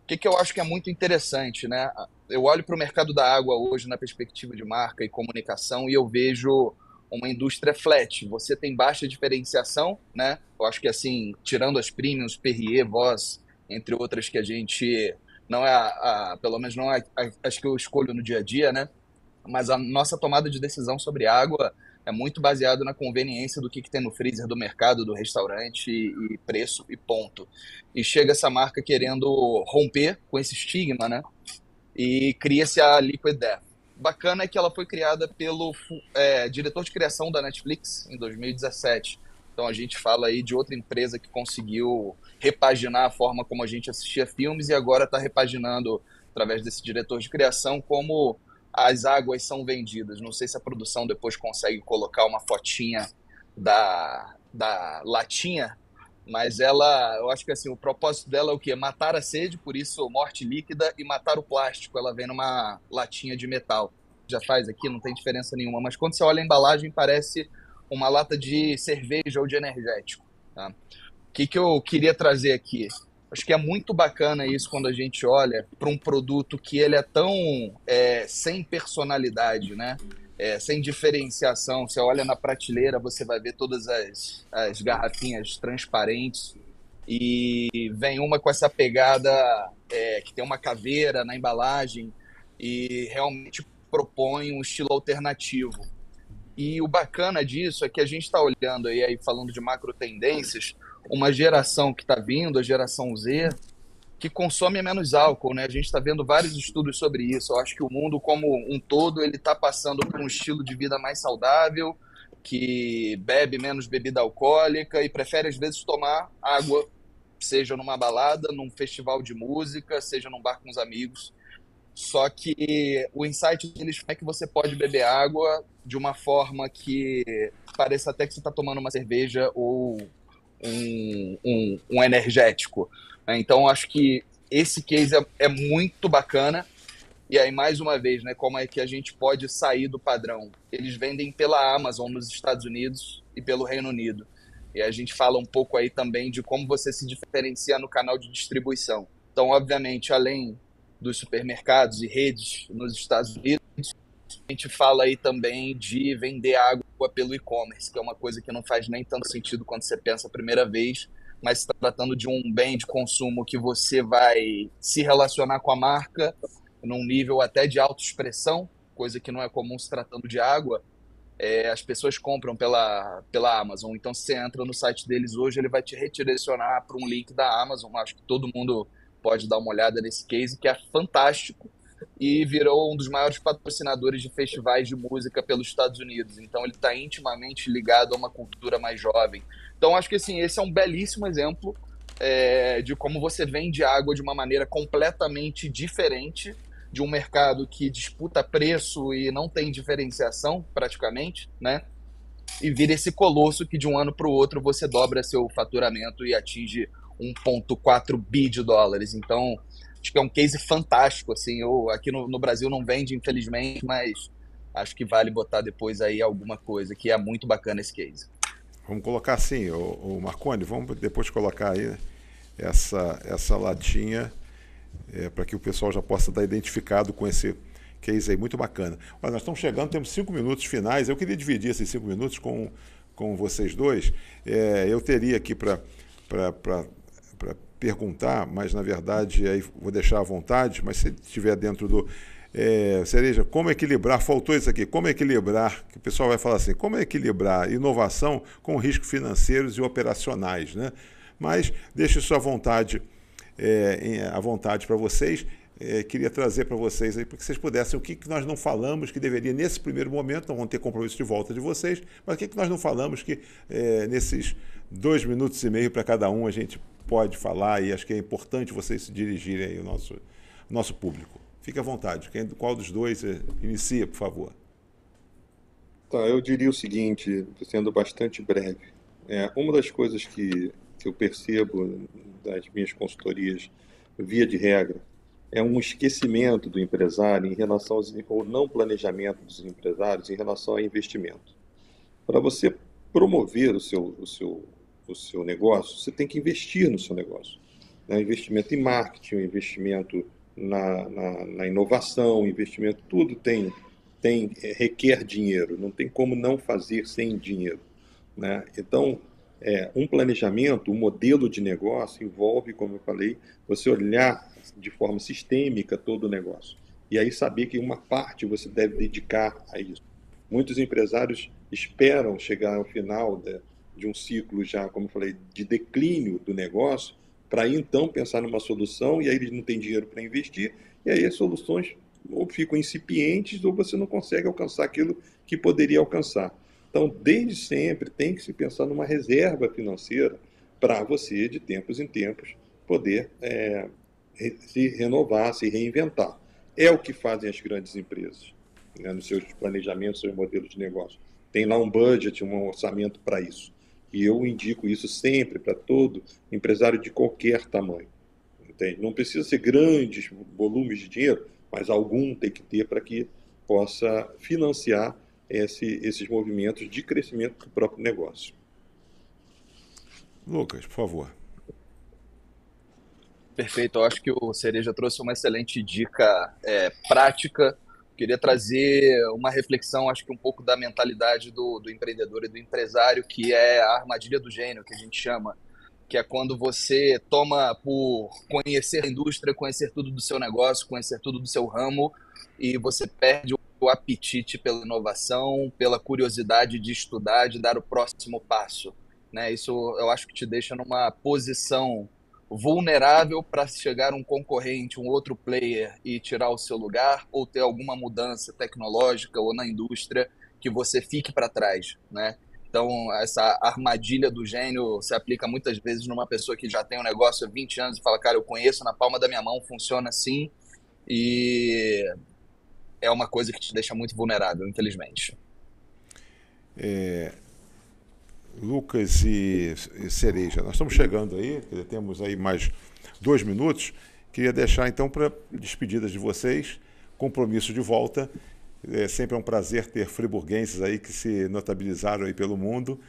O que eu acho que é muito interessante, né? Eu olho para o mercado da água hoje na perspectiva de marca e comunicação e eu vejo uma indústria flat. Você tem baixa diferenciação, né? Eu acho que assim, tirando as premiums, Perrier, Voss, entre outras que a gente não é pelo menos não é as que eu escolho no dia a dia, né? Mas a nossa tomada de decisão sobre água é muito baseado na conveniência do que tem no freezer do mercado, do restaurante e preço e ponto. E chega essa marca querendo romper com esse estigma, né? E cria-se a Liquid Death. Bacana é que ela foi criada pelo diretor de criação da Netflix em 2017. Então a gente fala aí de outra empresa que conseguiu repaginar a forma como a gente assistia filmes e agora está repaginando, através desse diretor de criação, como as águas são vendidas. Não sei se a produção depois consegue colocar uma fotinha da latinha, mas eu acho que assim, o propósito dela é o quê? Matar a sede, por isso morte líquida, e matar o plástico. Ela vem numa latinha de metal. Já faz aqui, não tem diferença nenhuma, mas quando você olha a embalagem, parece uma lata de cerveja ou de energético, tá? O que eu queria trazer aqui? Acho que é muito bacana isso quando a gente olha para um produto que ele é tão sem personalidade, né? Sem diferenciação. Você olha na prateleira, você vai ver todas as garrafinhas transparentes e vem uma com essa pegada que tem uma caveira na embalagem e realmente propõe um estilo alternativo. E o bacana disso é que a gente está olhando aí, falando de macro tendências, uma geração que está vindo, a geração Z, que consome menos álcool, né? A gente está vendo vários estudos sobre isso. Eu acho que o mundo como um todo ele está passando por um estilo de vida mais saudável, que bebe menos bebida alcoólica e prefere às vezes tomar água, seja numa balada, num festival de música, seja num bar com os amigos. Só que o insight deles é que você pode beber água de uma forma que pareça até que você está tomando uma cerveja ou um energético. Então, acho que esse case é muito bacana. E aí, mais uma vez, né, como é que a gente pode sair do padrão? Eles vendem pela Amazon nos Estados Unidos e pelo Reino Unido. E a gente fala um pouco aí também de como você se diferencia no canal de distribuição. Então, obviamente, além dos supermercados e redes nos Estados Unidos, a gente fala aí também de vender água pelo e-commerce, que é uma coisa que não faz nem tanto sentido quando você pensa a primeira vez, mas se tratando de um bem de consumo que você vai se relacionar com a marca num nível até de autoexpressão, coisa que não é comum se tratando de água, as pessoas compram pela Amazon. Então, se você entra no site deles hoje, ele vai te redirecionar para um link da Amazon. Acho que todo mundo pode dar uma olhada nesse case, que é fantástico e virou um dos maiores patrocinadores de festivais de música pelos Estados Unidos. Então, ele está intimamente ligado a uma cultura mais jovem. Então, acho que assim, esse é um belíssimo exemplo de como você vende água de uma maneira completamente diferente de um mercado que disputa preço e não tem diferenciação praticamente, né? E vira esse colosso que de um ano para o outro você dobra seu faturamento e atinge 1,4 bi de dólares. Então, acho que é um case fantástico, assim. Eu aqui no Brasil não vende, infelizmente, mas acho que vale botar depois aí alguma coisa, que é muito bacana esse case. Vamos colocar assim, o Marconi, vamos depois colocar aí essa latinha para que o pessoal já possa estar identificado com esse case aí, muito bacana. Olha, nós estamos chegando, temos 5 minutos finais. Eu queria dividir esses 5 minutos com vocês dois. Eu teria aqui para perguntar, mas na verdade aí vou deixar à vontade, mas se estiver dentro do... Cereja, como equilibrar, faltou isso aqui, como equilibrar, que o pessoal vai falar assim, como equilibrar inovação com riscos financeiros e operacionais, né? Mas deixe isso à vontade para vocês. Queria trazer para vocês aí, para que vocês pudessem, o que nós não falamos que deveria, nesse primeiro momento, não vão ter compromisso de volta de vocês, mas o que nós não falamos que nesses 2 minutos e meio para cada um a gente pode falar, e acho que é importante vocês se dirigirem aí ao nosso público. Fique à vontade. Qual dos dois inicia, por favor? Tá, eu diria o seguinte, sendo bastante breve. Uma das coisas que eu percebo das minhas consultorias, via de regra, é um esquecimento do empresário em relação ao não planejamento dos empresários em relação ao investimento. Para você promover o seu negócio, você tem que investir no seu negócio. Investimento em marketing, investimento na inovação, investimento, tudo requer dinheiro, não tem como não fazer sem dinheiro, né? Então, um planejamento, um modelo de negócio envolve, como eu falei, você olhar de forma sistêmica todo o negócio. E aí saber que uma parte você deve dedicar a isso. Muitos empresários esperam chegar ao final de um ciclo já, como eu falei, de declínio do negócio, para aí então pensar numa solução, e aí eles não têm dinheiro para investir, e aí as soluções ou ficam incipientes ou você não consegue alcançar aquilo que poderia alcançar. Então, desde sempre, tem que se pensar numa reserva financeira para você, de tempos em tempos, poder se renovar, se reinventar. É o que fazem as grandes empresas, né, nos seus planejamentos, seus modelos de negócio. Tem lá um budget, um orçamento para isso. E eu indico isso sempre para todo empresário de qualquer tamanho. Entende? Não precisa ser grandes volumes de dinheiro, mas algum tem que ter para que possa financiar esses movimentos de crescimento do próprio negócio. Lucas, por favor. Perfeito, eu acho que o Cereja trouxe uma excelente dica prática. Queria trazer uma reflexão, acho que um pouco da mentalidade do empreendedor e do empresário, que é a armadilha do gênio, que a gente chama, que é quando você toma por conhecer a indústria, conhecer tudo do seu negócio, conhecer tudo do seu ramo, e você perde o apetite pela inovação, pela curiosidade de estudar, de dar o próximo passo, né? Isso eu acho que te deixa numa posição vulnerável para chegar um concorrente, um outro player e tirar o seu lugar, ou ter alguma mudança tecnológica ou na indústria que você fique para trás, né? Então, essa armadilha do gênio se aplica muitas vezes numa pessoa que já tem um negócio há 20 anos e fala, cara, eu conheço na palma da minha mão, funciona assim, e é uma coisa que te deixa muito vulnerável, infelizmente. Lucas e Cereja, nós estamos chegando aí, temos aí mais 2 minutos. Queria deixar então para despedidas de vocês, compromisso de volta. Sempre é um prazer ter friburguenses aí que se notabilizaram aí pelo mundo,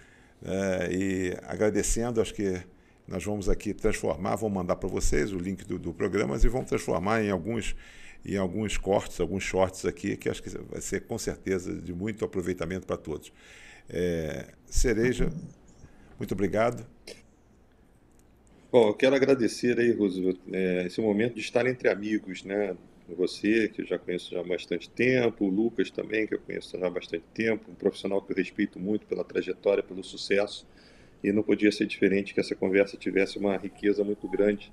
e agradecendo, acho que nós vamos aqui transformar, vamos mandar para vocês o link do programa e vamos transformar em alguns cortes, alguns shorts aqui, que acho que vai ser com certeza de muito aproveitamento para todos. Cereja, muito obrigado. Bom, eu quero agradecer aí, Roosevelt, esse momento de estar entre amigos, né? você, que eu já conheço já há bastante tempo, o Lucas também, que eu conheço já há bastante tempo, um profissional que eu respeito muito pela trajetória, pelo sucesso, e não podia ser diferente que essa conversa tivesse uma riqueza muito grande.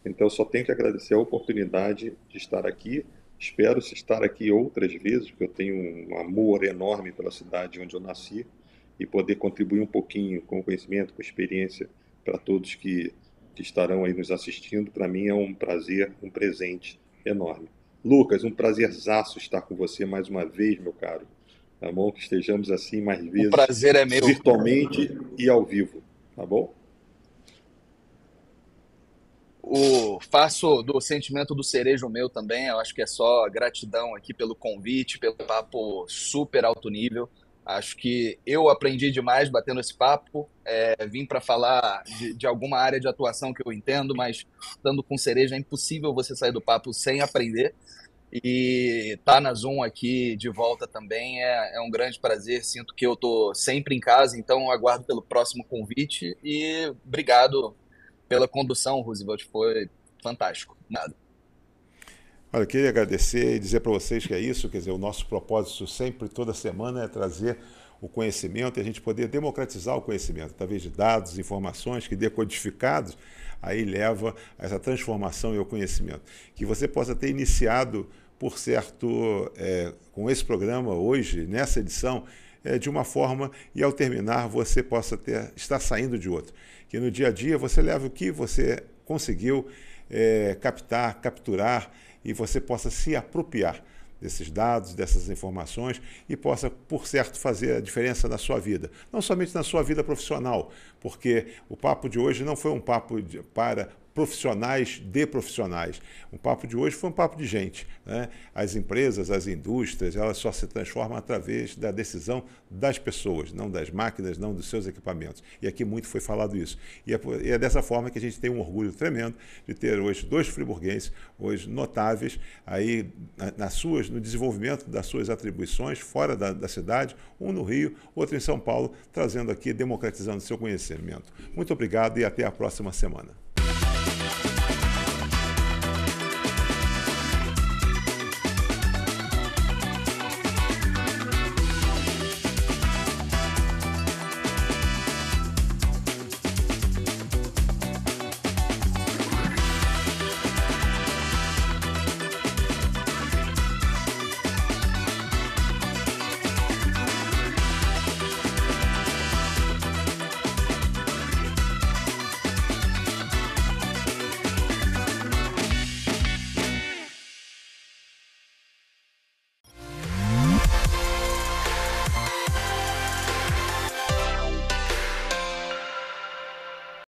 Então, eu só tenho que agradecer a oportunidade de estar aqui. Espero estar aqui outras vezes, porque eu tenho um amor enorme pela cidade onde eu nasci e poder contribuir um pouquinho com o conhecimento, com a experiência para todos que estarão aí nos assistindo. Para mim é um prazer, um presente enorme. Lucas, um prazerzaço estar com você mais uma vez, meu caro. Tá bom? Que estejamos assim mais O vezes, prazer é meu. virtualmente e ao vivo. Tá bom? Faço do sentimento do Cereja o meu também. Eu acho que é só gratidão aqui pelo convite, pelo papo super alto nível. Acho que eu aprendi demais batendo esse papo. Vim para falar de alguma área de atuação que eu entendo, mas estando com Cereja é impossível você sair do papo sem aprender. E tá na Zoom aqui de volta também é um grande prazer. Sinto que eu tô sempre em casa, então aguardo pelo próximo convite. E obrigado pela condução, Roosevelt, foi fantástico. Nada. Olha, eu queria agradecer e dizer para vocês que é isso, quer dizer, o nosso propósito sempre, toda semana, é trazer o conhecimento e a gente poder democratizar o conhecimento através de dados, informações que decodificados, aí leva a essa transformação e ao conhecimento. Que você possa ter iniciado, por certo, com esse programa hoje, nessa edição, de uma forma e ao terminar você possa estar saindo de outra. Que no dia a dia você leve o que você conseguiu capturar e você possa se apropriar desses dados, dessas informações e possa, por certo, fazer a diferença na sua vida. Não somente na sua vida profissional, porque o papo de hoje não foi um papo para profissionais de profissionais. O papo de hoje foi um papo de gente, né? As empresas, as indústrias, elas só se transformam através da decisão das pessoas, não das máquinas, não dos seus equipamentos. E aqui muito foi falado isso. E é dessa forma que a gente tem um orgulho tremendo de ter hoje 2 friburguenses, hoje notáveis, aí no desenvolvimento das suas atribuições fora da cidade, um no Rio, outro em São Paulo, trazendo aqui, democratizando o seu conhecimento. Muito obrigado e até a próxima semana.